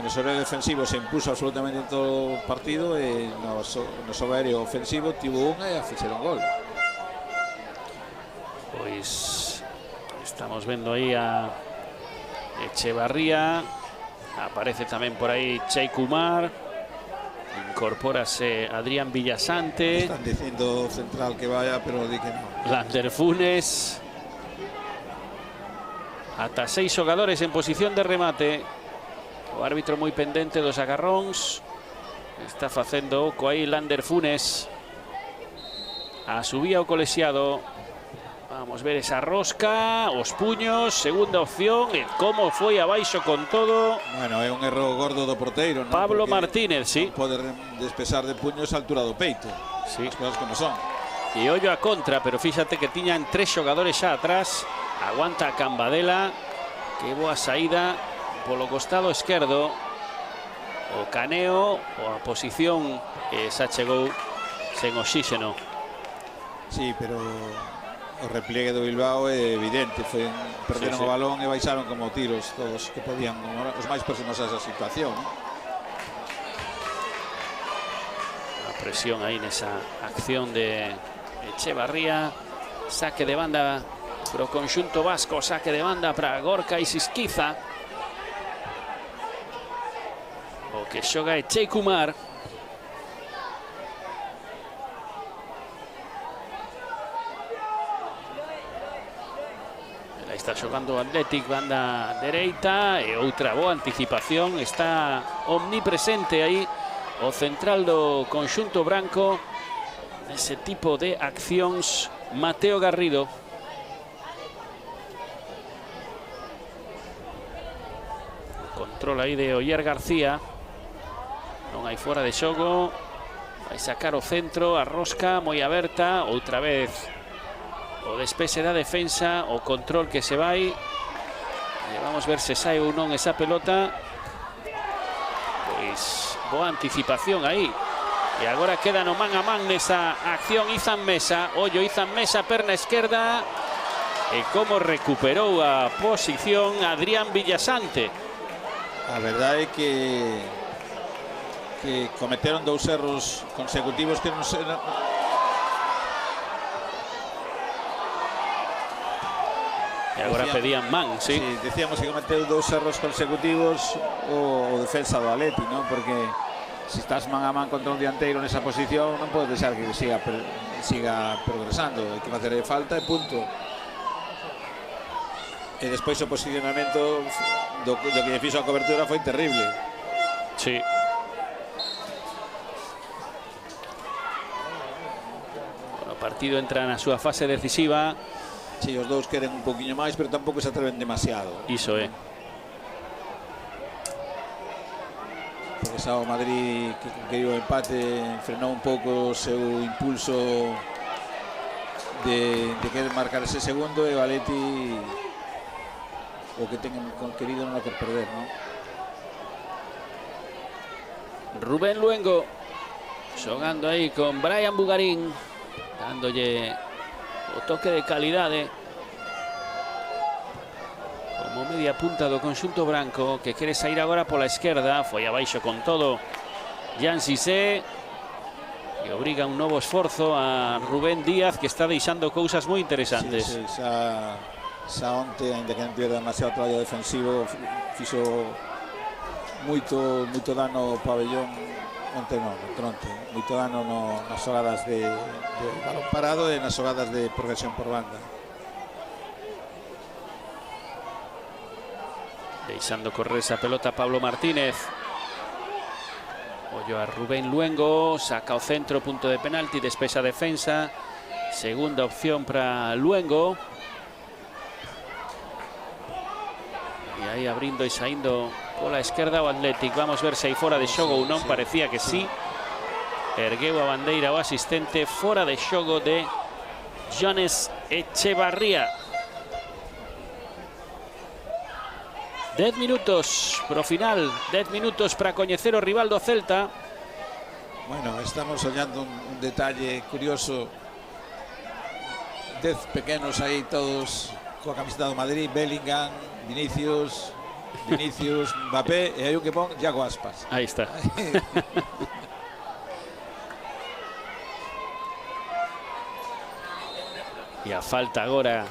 Speaker 2: no xogo defensivo se impuso absolutamente en todo o partido, e no xogo aéreo ofensivo tivo unha e a fixeron gol.
Speaker 1: Pois estamos vendo aí a Echevarría. Aparece tamén por aí Cheikh Oumar. Incorpórase Adrián Villasante.
Speaker 2: Están dicindo central que vaya, pero di que no.
Speaker 1: Lander Funes. Ata 6 xogadores en posición de remate. O árbitro moi pendente dos agarróns. Está facendo oco aí Lander Funes. A subía o colexiado. Vamos ver esa rosca, os puños, segunda opción, e como foi abaixo con todo.
Speaker 2: Bueno, é un erro gordo do porteiro, non?
Speaker 1: Pablo
Speaker 2: Porque
Speaker 1: Martínez, sí.
Speaker 2: non pode despesar de puños a altura do peito.
Speaker 1: Sí.
Speaker 2: As cosas como son.
Speaker 1: E ollo a contra, pero fíxate que tiñan 3 xogadores xa atrás. Aguanta a Cambadela. Que boa saída polo costado esquerdo. O Caneo, ou a posición xa chegou sen oxígeno.
Speaker 2: Sí, pero o repliegue do Bilbao é evidente. Perderon o balón e baixaron como tiros todos que podían, os máis próximos a esa situación, ¿no?
Speaker 1: A presión aí nesa acción de Echevarría. Saque de banda pro conxunto vasco, saque de banda para Gorka Isisquiza. O que xoga Echei Kumar. Aí está xogando o Athletic, banda dereita, e outra boa anticipación. Está omnipresente aí o central do conxunto branco nese tipo de accións, Mateo Garrido. Control aí de Oyer García. Non hai fora de xogo. Vai sacar o centro, a rosca moi aberta. Outra vez o despese da defensa, o control que se vai. E vamos ver se sae ou non esa pelota. Pois boa anticipación aí. E agora queda no man a man nesa acción Izan Mesa. Ollo Izan Mesa, perna esquerda. E como recuperou a posición Adrián Villasante.
Speaker 2: A verdade é que cometeron 2 erros consecutivos que non se...
Speaker 1: E agora pedían man, sí.
Speaker 2: Sí, decíamos que cometeu 2 erros consecutivos o defensa do Atleti, ¿no? Porque se estás man a man contra un dianteiro nesa posición non podes deixar que siga progresando. Hai que facer falta e punto. E despois o posicionamento do que lle fixo a cobertura foi terrible.
Speaker 1: Sí. Bueno, o partido entra na súa fase decisiva.
Speaker 2: Sí, os dous queren un poquinho máis, pero tampouco se atreven demasiado.
Speaker 1: Iso é.
Speaker 2: Porque xa o Madrid, que quería o empate, frenou un pouco o seu impulso de querer marcar ese segundo, e o Atleti o que ten querido non o quer perder, ¿no?
Speaker 1: Rubén Luengo xogando aí con Brian Bugarín, dándolle o toque de calidade como media punta do conxunto branco, que quere sair agora pola esquerda. Foi abaixo con todo Jan Cissé, e obriga un novo esforzo a Rubén Díaz, que está deixando cousas moi interesantes.
Speaker 2: Sí, xa onte, ainda que non tivera demasiado traballo defensivo, fixo moito dano ao pabellón. Onte moito dano nas xogadas de balón parado e nas xogadas de progresión por banda.
Speaker 1: Deixando correr esa pelota Pablo Martínez. Ollo a Rubén Luengo, saca o centro, punto de penalti, despesa defensa. Segunda opción para Luengo. E aí abrindo e saindo pola esquerda o Athletic. Vamos ver se hai fora de xogo ou non. Parecía que sí. Ergueu a bandeira o asistente. Fora de xogo de Jones Echevarría. 10 minutos pro final. 10 minutos para coñecer o rival do Celta.
Speaker 2: Bueno, estamos olhando un detalle curioso. 10 pequenos aí todos coa camiseta do Madrid. Bellingham, Vinicius, Mbappé, e hai un que pon Iago Aspas.
Speaker 1: Aí está. E a falta agora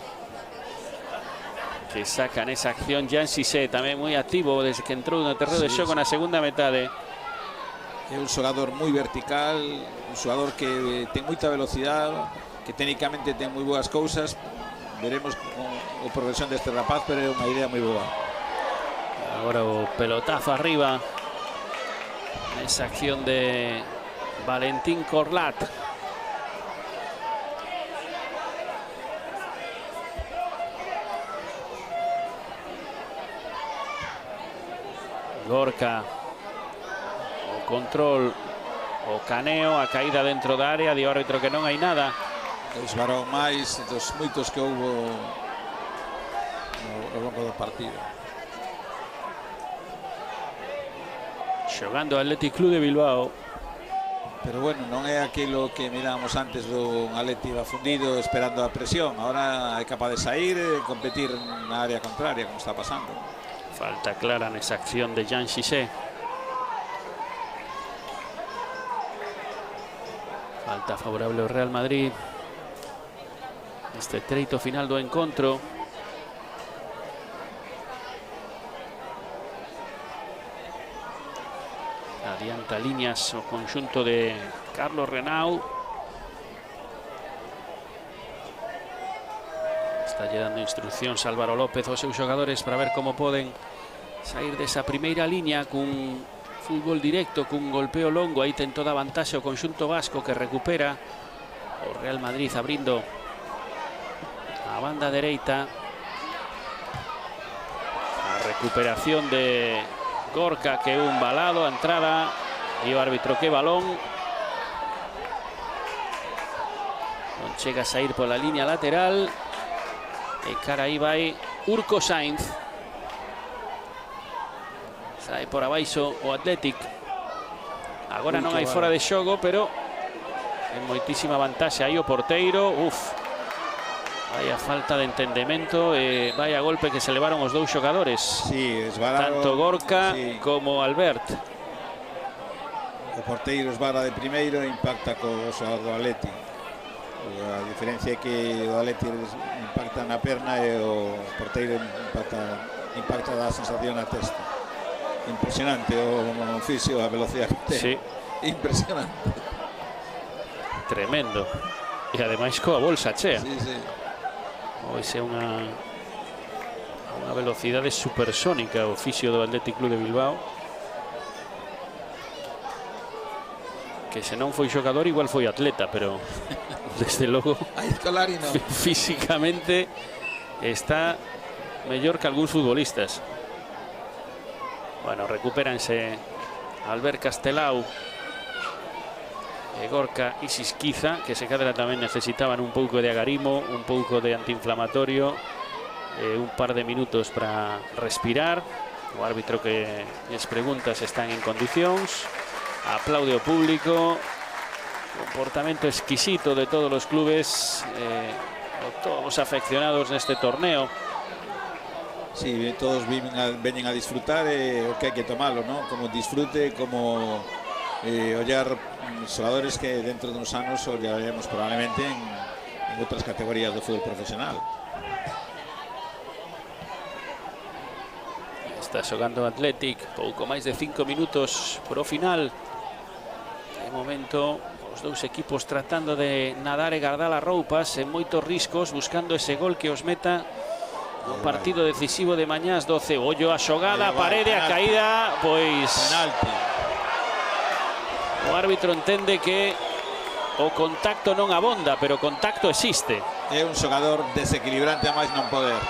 Speaker 1: que sacan esa acción Jan Cissé, tamén moi activo desde que entrou no terreo de xogo na segunda metade.
Speaker 2: É un xogador moi vertical, un xogador que ten moita velocidade, que técnicamente ten moi boas cousas. Veremos a progresión deste rapaz, pero é unha idea moi boa.
Speaker 1: Agora o pelotazo arriba nesa acción de Valentín Corlat. Gorka, o control, o caneo, a caída dentro da área, di o árbitro que non hai nada.
Speaker 2: Esvarou máis dos moitos que houbo ao longo do partido.
Speaker 1: Xogando Athletic Club de Bilbao.
Speaker 2: Pero bueno, non é aquilo que mirábamos antes do Athletic iba fundido esperando a presión. Ahora é capaz de sair e competir na área contraria, como está pasando.
Speaker 1: Falta clara nesa acción de Jean Xisé. Falta favorable ao Real Madrid. Este treito final do encontro. Adianta líneas o conxunto de Carlos Renau. Está lle dando instruccións Álvaro López aos seus xogadores para ver como poden sair desa primeira liña cun fútbol directo, cun golpeo longo. Aí ten toda a vantaxe o conxunto vasco, que recupera. O Real Madrid abrindo a banda dereita. A recuperación de Gorka, que é un balado, a entrada e o árbitro que balón. Non chega a sair pola liña lateral. E cara aí vai Urko Sainz. Sai por abaixo o Athletic. Agora non hai fora de xogo, pero en moitísima vantaxe aí o porteiro. Vai a falta de entendemento e vai a golpe que se levaron os dous xogadores.
Speaker 2: Sí, esvararon,
Speaker 1: tanto Gorka como Albert.
Speaker 2: O porteiro esvara de primeiro e impacta co xogador do Athletic. A diferencia é que o Athletic impacta na perna e o porteiro impacta da sensación na testa. Impresionante o oficio, a velocidade que ten.
Speaker 1: Sí.
Speaker 2: Impresionante.
Speaker 1: Tremendo. E ademais coa bolsa chea.
Speaker 2: Sí, sí.
Speaker 1: Hoxe é unha velocidade supersónica o oficio do Athletic Club de Bilbao, que se non foi xogador igual foi atleta, pero desde logo físicamente está mellor que algúns futbolistas. Bueno, recupéranse Albert Castelao e Gorka e Sisquiza, que se cadra tamén necesitaban un pouco de agarimo, un pouco de antiinflamatorio, un par de minutos para respirar. O árbitro que les pregunta se están en condicións. Aplaude o público. Comportamento exquisito de todos os clubes, todos os afeccionados neste torneo.
Speaker 2: Sí, todos veñen a disfrutar, o que hai que tomalo, ¿no? Como disfrute, como ollar xogadores que dentro de uns anos ollaremos probablemente en outras categorías do fútbol profesional.
Speaker 1: Está xogando Athletic, pouco máis de 5 minutos pro final. De momento, os dous equipos tratando de nadar e guardar as roupas en moitos riscos, buscando ese gol que os meta no partido decisivo de mañás 12. Ollo a xogada, a parede, a caída, pois
Speaker 2: penalti.
Speaker 1: O árbitro entende que o contacto non abonda, pero o contacto existe.
Speaker 2: É un xogador desequilibrante a máis non poder.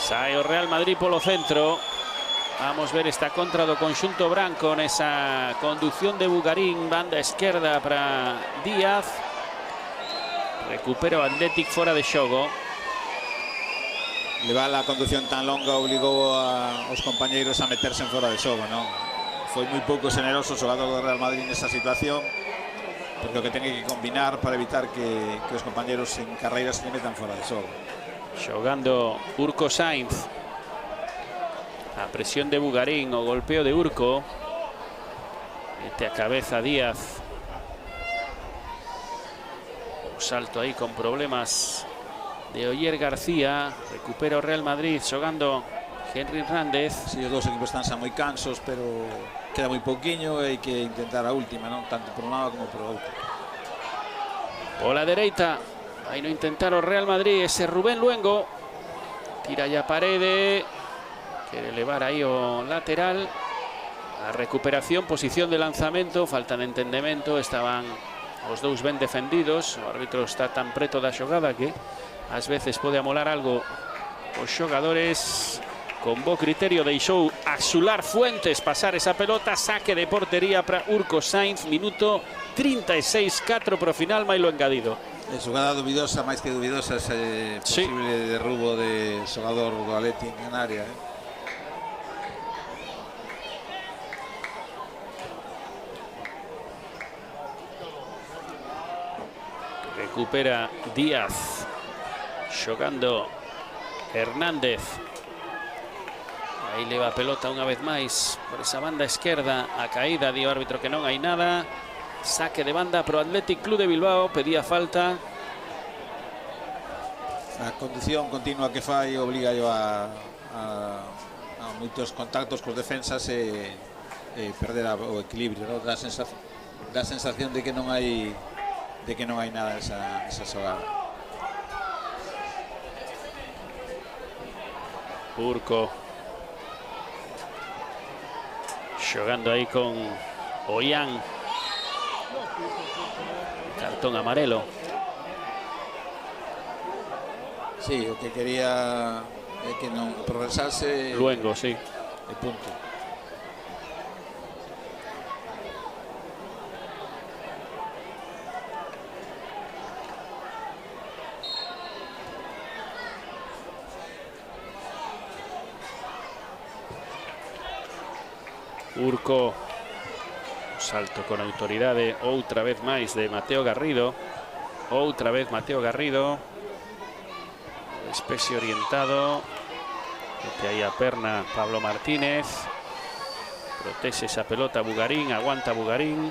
Speaker 1: Sai o Real Madrid polo centro. Vamos ver esta contra do conxunto branco nesa conducción de Bugarín, banda esquerda para Díaz. Recupera o Athletic fora de xogo.
Speaker 2: Levar a conducción tan longa obligou aos compañeiros a meterse en fora de xogo, non? Foi moi pouco generoso o xogador do Real Madrid nesta situación, porque o que ten que combinar para evitar que os compañeros en carreiras se metan fora de xogo.
Speaker 1: Xogando Urko Sainz. A presión de Bugarín, o golpeo de Urko. Mete a cabeza Díaz. Un salto aí con problemas de Oyer García. Recupera o Real Madrid xogando Henry Hernández.
Speaker 2: Si, os dous equipos están xa moi cansos, pero queda moi pouquiño e hai que intentar a última, non? Tanto por un lado como por outro.
Speaker 1: Pola dereita, Aí no intentar o Real Madrid, ese Rubén Luengo. Tira ya Paredes. Quere levar aí o lateral. A recuperación, posición de lanzamento, falta de entendemento, estaban os dous ben defendidos. O árbitro está tan preto da xogada que ás veces pode amolar algo os xogadores. Con bo criterio deixou a Xular Fuentes pasar esa pelota. Saque de portería para Urco Sainz, minuto 36, 4 pro final, mailo engadido.
Speaker 2: É xogada dubidosa, máis que dubidosa, ese posible derrubo de xogador do Atleti en área.
Speaker 1: Recupera Díaz, xogando Hernández. Aí leva a pelota unha vez máis por esa banda esquerda. A caída, di o árbitro que non hai nada. Saque de banda pro Athletic Club de Bilbao, pedía falta.
Speaker 2: A condición continua que fai obliga a moitos contactos cos defensas e perder o equilibrio, ¿no? Dá sensación de que non hai nada esa xogada.
Speaker 1: Urco xogando aí con Ollán. Cartón amarelo.
Speaker 2: Sí, o que quería é que non progresase
Speaker 1: Luengo, sí.
Speaker 2: E punto.
Speaker 1: Urco, salto con autoridade outra vez máis de Mateo Garrido. Outra vez Mateo Garrido. Despexe orientado. Mete aí a perna Pablo Martínez. Protexe esa pelota Bugarín, aguanta Bugarín.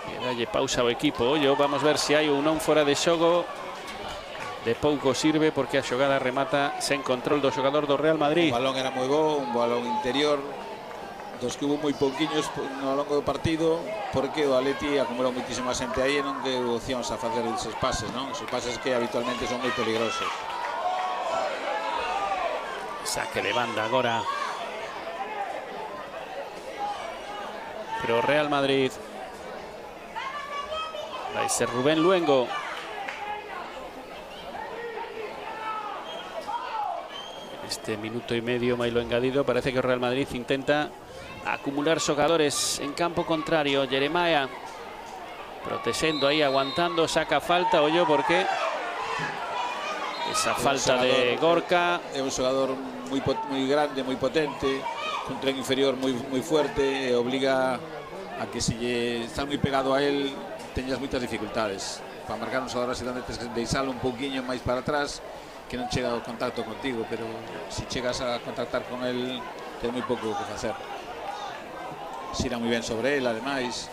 Speaker 1: E dalle pausa ao equipo. Ollo, vamos ver se hai un non fora de xogo. De pouco sirve porque a xogada remata sen control do xogador do Real Madrid.
Speaker 2: O balón era moi bo, un balón interior dos que hubo moi pouquiños no longo do partido, porque o Atleti acumulou moitísima xente aí e non deu opcións a facer esos pases, non? Esos pases que habitualmente son moi peligrosos.
Speaker 1: Saque de banda agora pero Real Madrid. Vai ser Rubén Luengo. Este minuto y medio mailo engadido, parece que o Real Madrid intenta acumular xogadores en campo contrario. Jeremiah protexendo aí, aguantando, saca falta, ollo porque esa falta de Gorka.
Speaker 2: É un xogador moi grande, moi potente, cun tren inferior moi fuerte, e obliga a que se lle está moi pegado a él teñas moitas dificultades. Para marcar un xogador así donde tens que deixalo un pouquiño máis para atrás, que non chega ao contacto contigo, pero se chegas a contactar con él ten moi pouco que facer. Xira moi ben sobre él, ademais.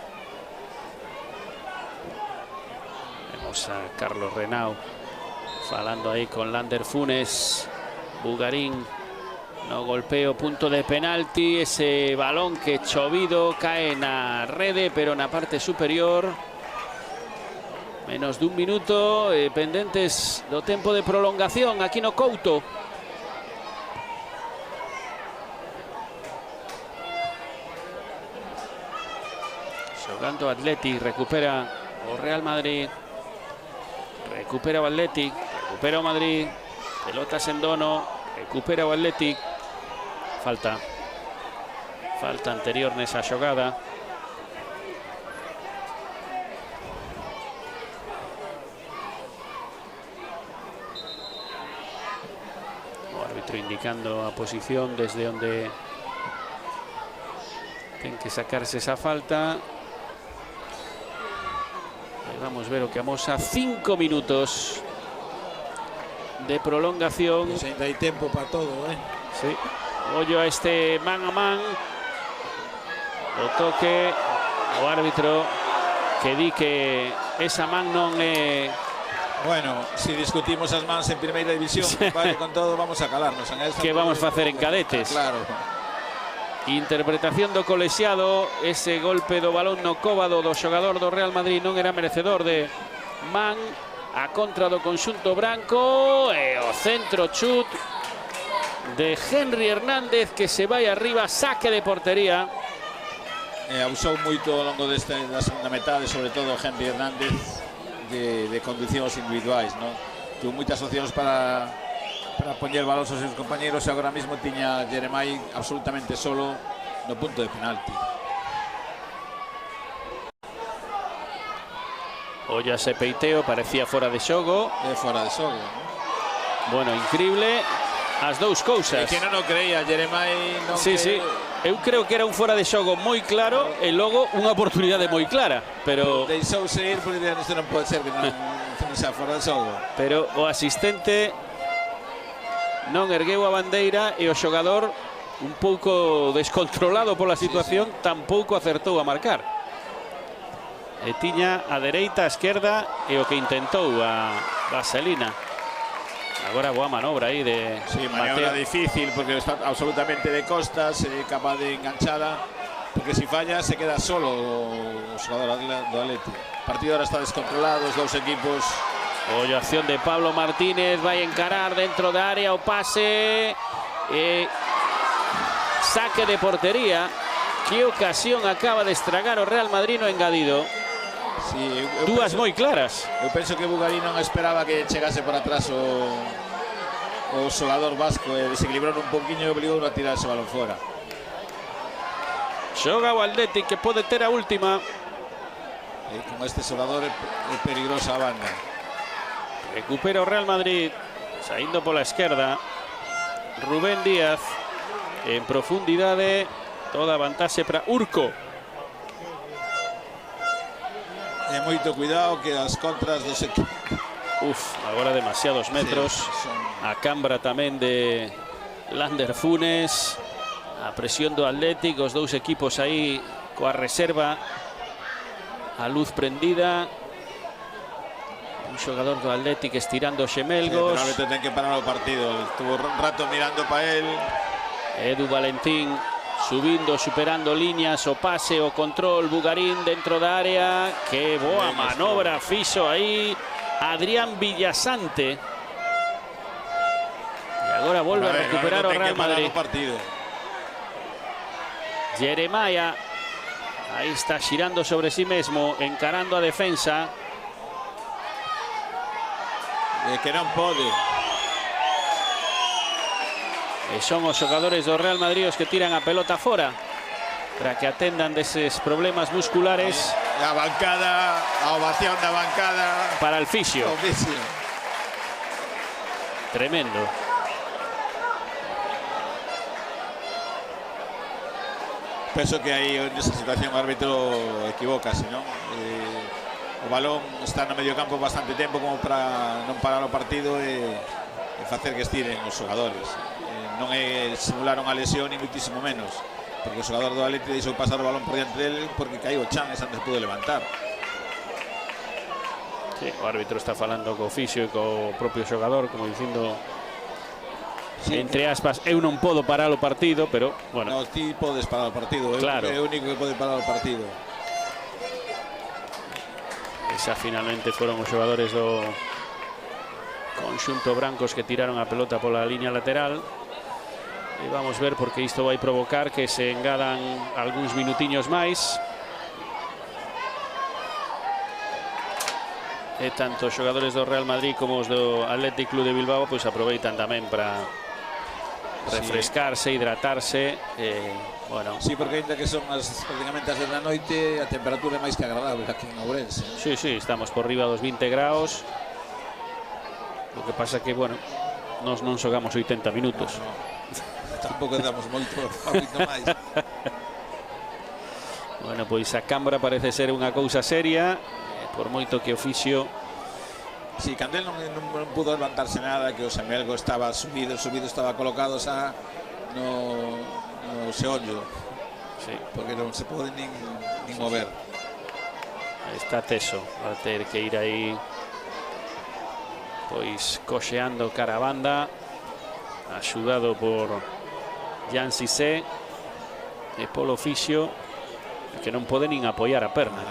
Speaker 1: Vemos a Carlos Renau falando aí con Lander Funes. Bugarín no golpeo, punto de penalti. Ese balón que chovido cae na rede, pero na parte superior. Menos de un minuto, pendentes do tempo de prolongación aquí no Couto. Xogando Athletic, recupera o Real Madrid. Recupera o Athletic, recupera o Madrid. Pelotas en dono, recupera o Athletic. Falta anterior nesa xogada. Indicando a posición desde onde ten que sacarse esa falta. E vamos ver o que amosa 5 minutos de prolongación.
Speaker 2: Pues ainda hai tempo para todo,
Speaker 1: Sí. Ollo a este man a man. O toque, o árbitro que di que esa man non é.
Speaker 2: Bueno, si discutimos as mans en primeira división, vale, con todo vamos a calarnos.
Speaker 1: Que vamos a facer en cadetes?
Speaker 2: Claro.
Speaker 1: Interpretación do colexiado. Ese golpe do balón no cóbado do xogador do Real Madrid non era merecedor de man a contra do conxunto branco e o centro chut de Henry Hernández que se vai arriba, saque de portería.
Speaker 2: Abusou moito ao longo da segunda metade, sobre todo Henry Hernández, de condicións individuais, non? Tuvo moitas opcións para poñer balóns aos seus compañeros e agora mesmo tiña Jeremai absolutamente solo no punto de penalti.
Speaker 1: Olla ese peiteo, parecía fora de xogo.
Speaker 2: Fora de xogo, non?
Speaker 1: Bueno, increíble as dous cousas.
Speaker 2: Que non o creía, Jeremai non
Speaker 1: sí, sí. Eu creo que era un fora de xogo moi claro e logo unha oportunidade moi clara, pero
Speaker 2: deixouse ir porque isto non pode ser que non xa fora de xogo.
Speaker 1: Pero o asistente non ergueu a bandeira e o xogador, un pouco descontrolado pola situación, tampouco acertou a marcar. E tiña a dereita, a esquerda e o que intentou a Vaselina. Agora boa manobra aí de
Speaker 2: maniobra difícil porque está absolutamente de costas, capaz de enganchada, porque si falla se queda solo o xogador do Atleti. O partido ahora está descontrolado, os dous equipos.
Speaker 1: Oye, acción de Pablo Martínez, vai encarar dentro da área o pase, saque de portería. Que ocasión acaba de estragar o Real Madrid no engadido.
Speaker 2: Sí,
Speaker 1: dúas moi claras.
Speaker 2: Eu penso que Bugarín non esperaba que chegase por atrás o xogador vasco e desequilibrou un poquinho e obligou a tirar ese balón fora.
Speaker 1: Xoga o Atleti que pode ter a última.
Speaker 2: Con este xogador é peligrosa a banda.
Speaker 1: Recupera o Real Madrid saindo pola esquerda. Rubén Díaz en profundidade, toda a vantaxe para Urco.
Speaker 2: E moito cuidado que as contras dos equipos.
Speaker 1: Agora demasiados metros.
Speaker 2: Sí,
Speaker 1: a cambra tamén de Lander Funes. A presión do Atlético, os dous equipos aí coa reserva, a luz prendida. Un xogador do Atlético estirando xemelgos.
Speaker 2: Sí, pero ten que parar o partido. Estuvo un rato mirando para él.
Speaker 1: Edu Valentín subindo, superando líneas, o pase, o control, Bugarín dentro da área. Que boa manobra fixo aí Adrián Villasante. E agora volve a recuperar o Real Madrid. Jeremai aí está xirando sobre sí mesmo, encarando a defensa.
Speaker 2: Que non pode.
Speaker 1: E son os xogadores do Real Madrid os que tiran a pelota fora para que atendan deses problemas musculares.
Speaker 2: A bancada, a ovación da bancada
Speaker 1: para el fisio. Tremendo.
Speaker 2: Penso que aí nesa situación o árbitro equivócase, non? O balón está no medio campo bastante tempo como para non parar o partido e facer que estiren os xogadores. Non é simular unha lesión ni muitísimo menos, porque o xogador do Atleti deixou pasar o balón por diante dele porque caiu o chan e antes pudo levantar.
Speaker 1: Sí, o árbitro está falando co fisio e co propio xogador, como dicindo, sí, entre aspas, eu non podo parar o partido, pero bueno.
Speaker 2: No, ti podes parar o partido, claro. É o único que pode parar o partido.
Speaker 1: Esa finalmente foron os xogadores do conxunto brancos que tiraron a pelota pola liña lateral. E vamos ver porque isto vai provocar que se engadan algúns minutiños máis. E tanto os xogadores do Real Madrid como os do Athletic Club de Bilbao pois aproveitan tamén para refrescarse, hidratarse. Bueno.
Speaker 2: Sí, porque ainda que son prácticamente as 10 da noite, a temperatura é máis que agradable aquí en Ourense.
Speaker 1: Sí, sí, estamos por riba dos 20 graus. O que pasa que, bueno, nos non xogamos 80 minutos.
Speaker 2: No. Tampouco damos moito máis.
Speaker 1: Bueno, pois a cambra parece ser unha cousa seria, por moito que o fisio.
Speaker 2: Si, Candel non pudo levantarse nada, que o xemelgo estaba subido estaba colocado xa no xeonllo. Sí. Porque non se pode nin mover.
Speaker 1: Está teso, va a ter que ir aí pois coxeando cara a banda, axudado por Jan Cissé e polo fisio, que non pode nin apoiar a perna.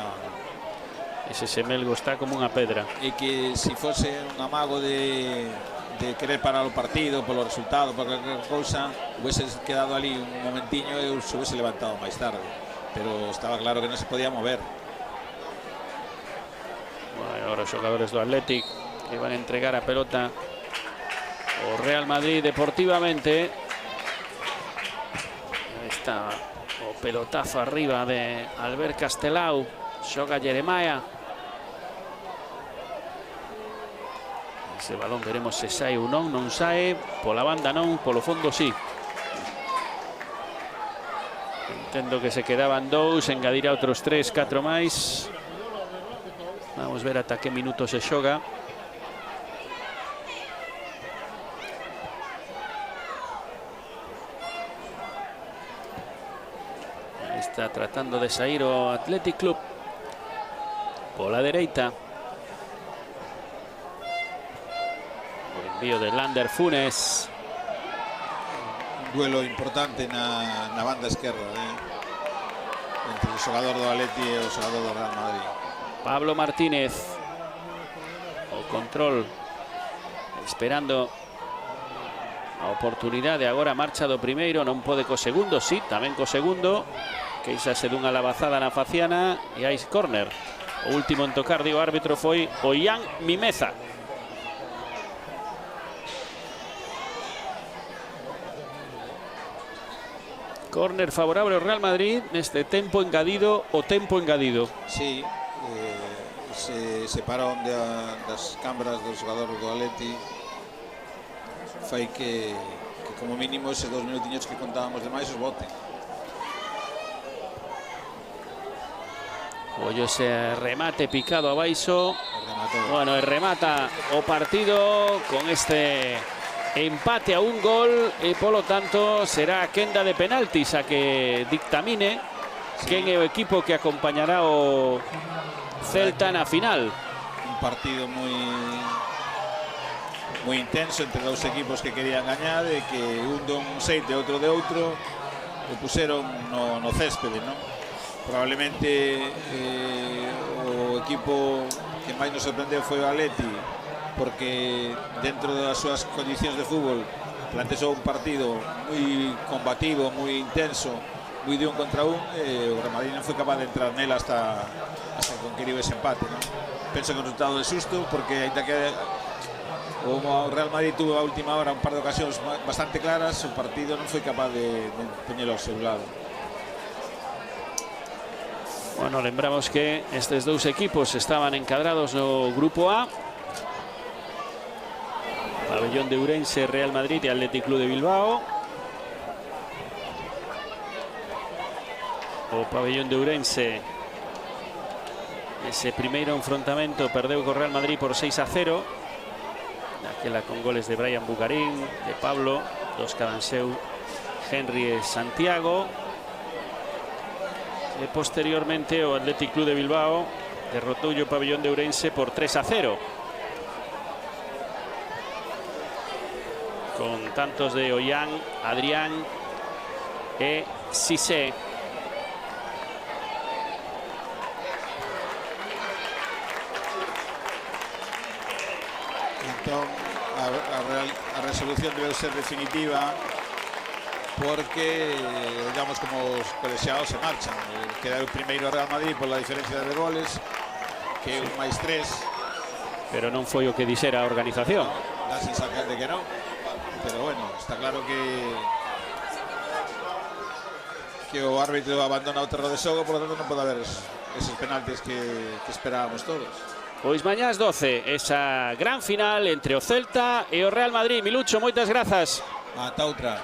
Speaker 1: Ese Semelgo está como unha pedra.
Speaker 2: E que se fose un amago de querer parar o partido polo resultado, por calquer cousa, hubiese quedado ali un momentiño e se hubiese levantado máis tarde, pero estaba claro que non se podía mover.
Speaker 1: Bueno, agora os xogadores do Athletic que van a entregar a pelota o Real Madrid deportivamente. Aí está o pelotazo arriba de Albert Castelao. Xoga Jeremiah. Ese balón veremos se sae ou non. Non sae. Pola banda non, polo fondo sí. Entendo que se quedaban 2, engadirá outros 3, 4 máis. Vamos ver ata que minuto se xoga. Aí está tratando de sair o Athletic Club pola dereita. De Lander Funes.
Speaker 2: Un duelo importante na banda esquerda, entre o xogador do Atleti e o xogador do Real Madrid.
Speaker 1: Pablo Martínez, o control, esperando a oportunidade. Agora marcha do primeiro, non pode co segundo, sí, tamén co segundo. Queixase dunha lavazada na faciana e hai córner. O último en tocar, digo, árbitro foi o Ian Mimeza. Córner favorable ao Real Madrid neste tempo engadido, o tempo engadido.
Speaker 2: Sí, se separaron das cámaras dos xogadores do Atleti. Fai que como mínimo eses 2 minutiños que contábamos de máis os boten.
Speaker 1: Ollo ese remate picado abaixo. Bueno, e remata o partido con este empate a un gol e polo tanto será a quenda de penaltis a que dictamine quen é o equipo que acompañará o Celta na final.
Speaker 2: Un partido moi intenso entre dous equipos que querían gañar e que un de un xeito e outro de outro o puseron no céspede, non? Probablemente o equipo que máis nos sorprendeu foi o Atleti, porque dentro das súas condicións de fútbol planteou un partido moi combativo, moi intenso, moi de un contra un, e o Real Madrid non foi capaz de entrar nela hasta conquiriu ese empate, non? Penso que o resultado é susto, porque ainda que o Real Madrid tuvo a última hora un par de ocasións bastante claras, o partido non foi capaz de poñelo ao seu lado.
Speaker 1: Bueno, lembramos que estes dous equipos estaban encadrados no grupo A. Pabellón de Ourense, Real Madrid e Athletic Club de Bilbao. O pabellón de Ourense, ese primeiro enfrontamento perdeu co Real Madrid por 6-0. Aquela con goles de Brian Bucarín, de Pablo, dos Cadanseu, Henry e Santiago. E posteriormente o Athletic Club de Bilbao derrotou o pabellón de Ourense por 3-0. Con tantos de Ollán, Adrián e Cissé.
Speaker 2: Entón, a resolución debe ser definitiva, porque digamos como os colexiados se marchan. Queda o primeiro Real Madrid pola diferencia de goles, que é un +3.
Speaker 1: Pero non foi o que dixera a organización.
Speaker 2: Dá sensación de que non. Pero bueno, está claro que o árbitro abandona o terreno de xogo, por lo tanto non pode haber esos penaltis que esperábamos todos.
Speaker 1: Pois mañá ás 12, esa gran final entre o Celta e o Real Madrid. Milucho, moitas grazas.
Speaker 2: Ata outra.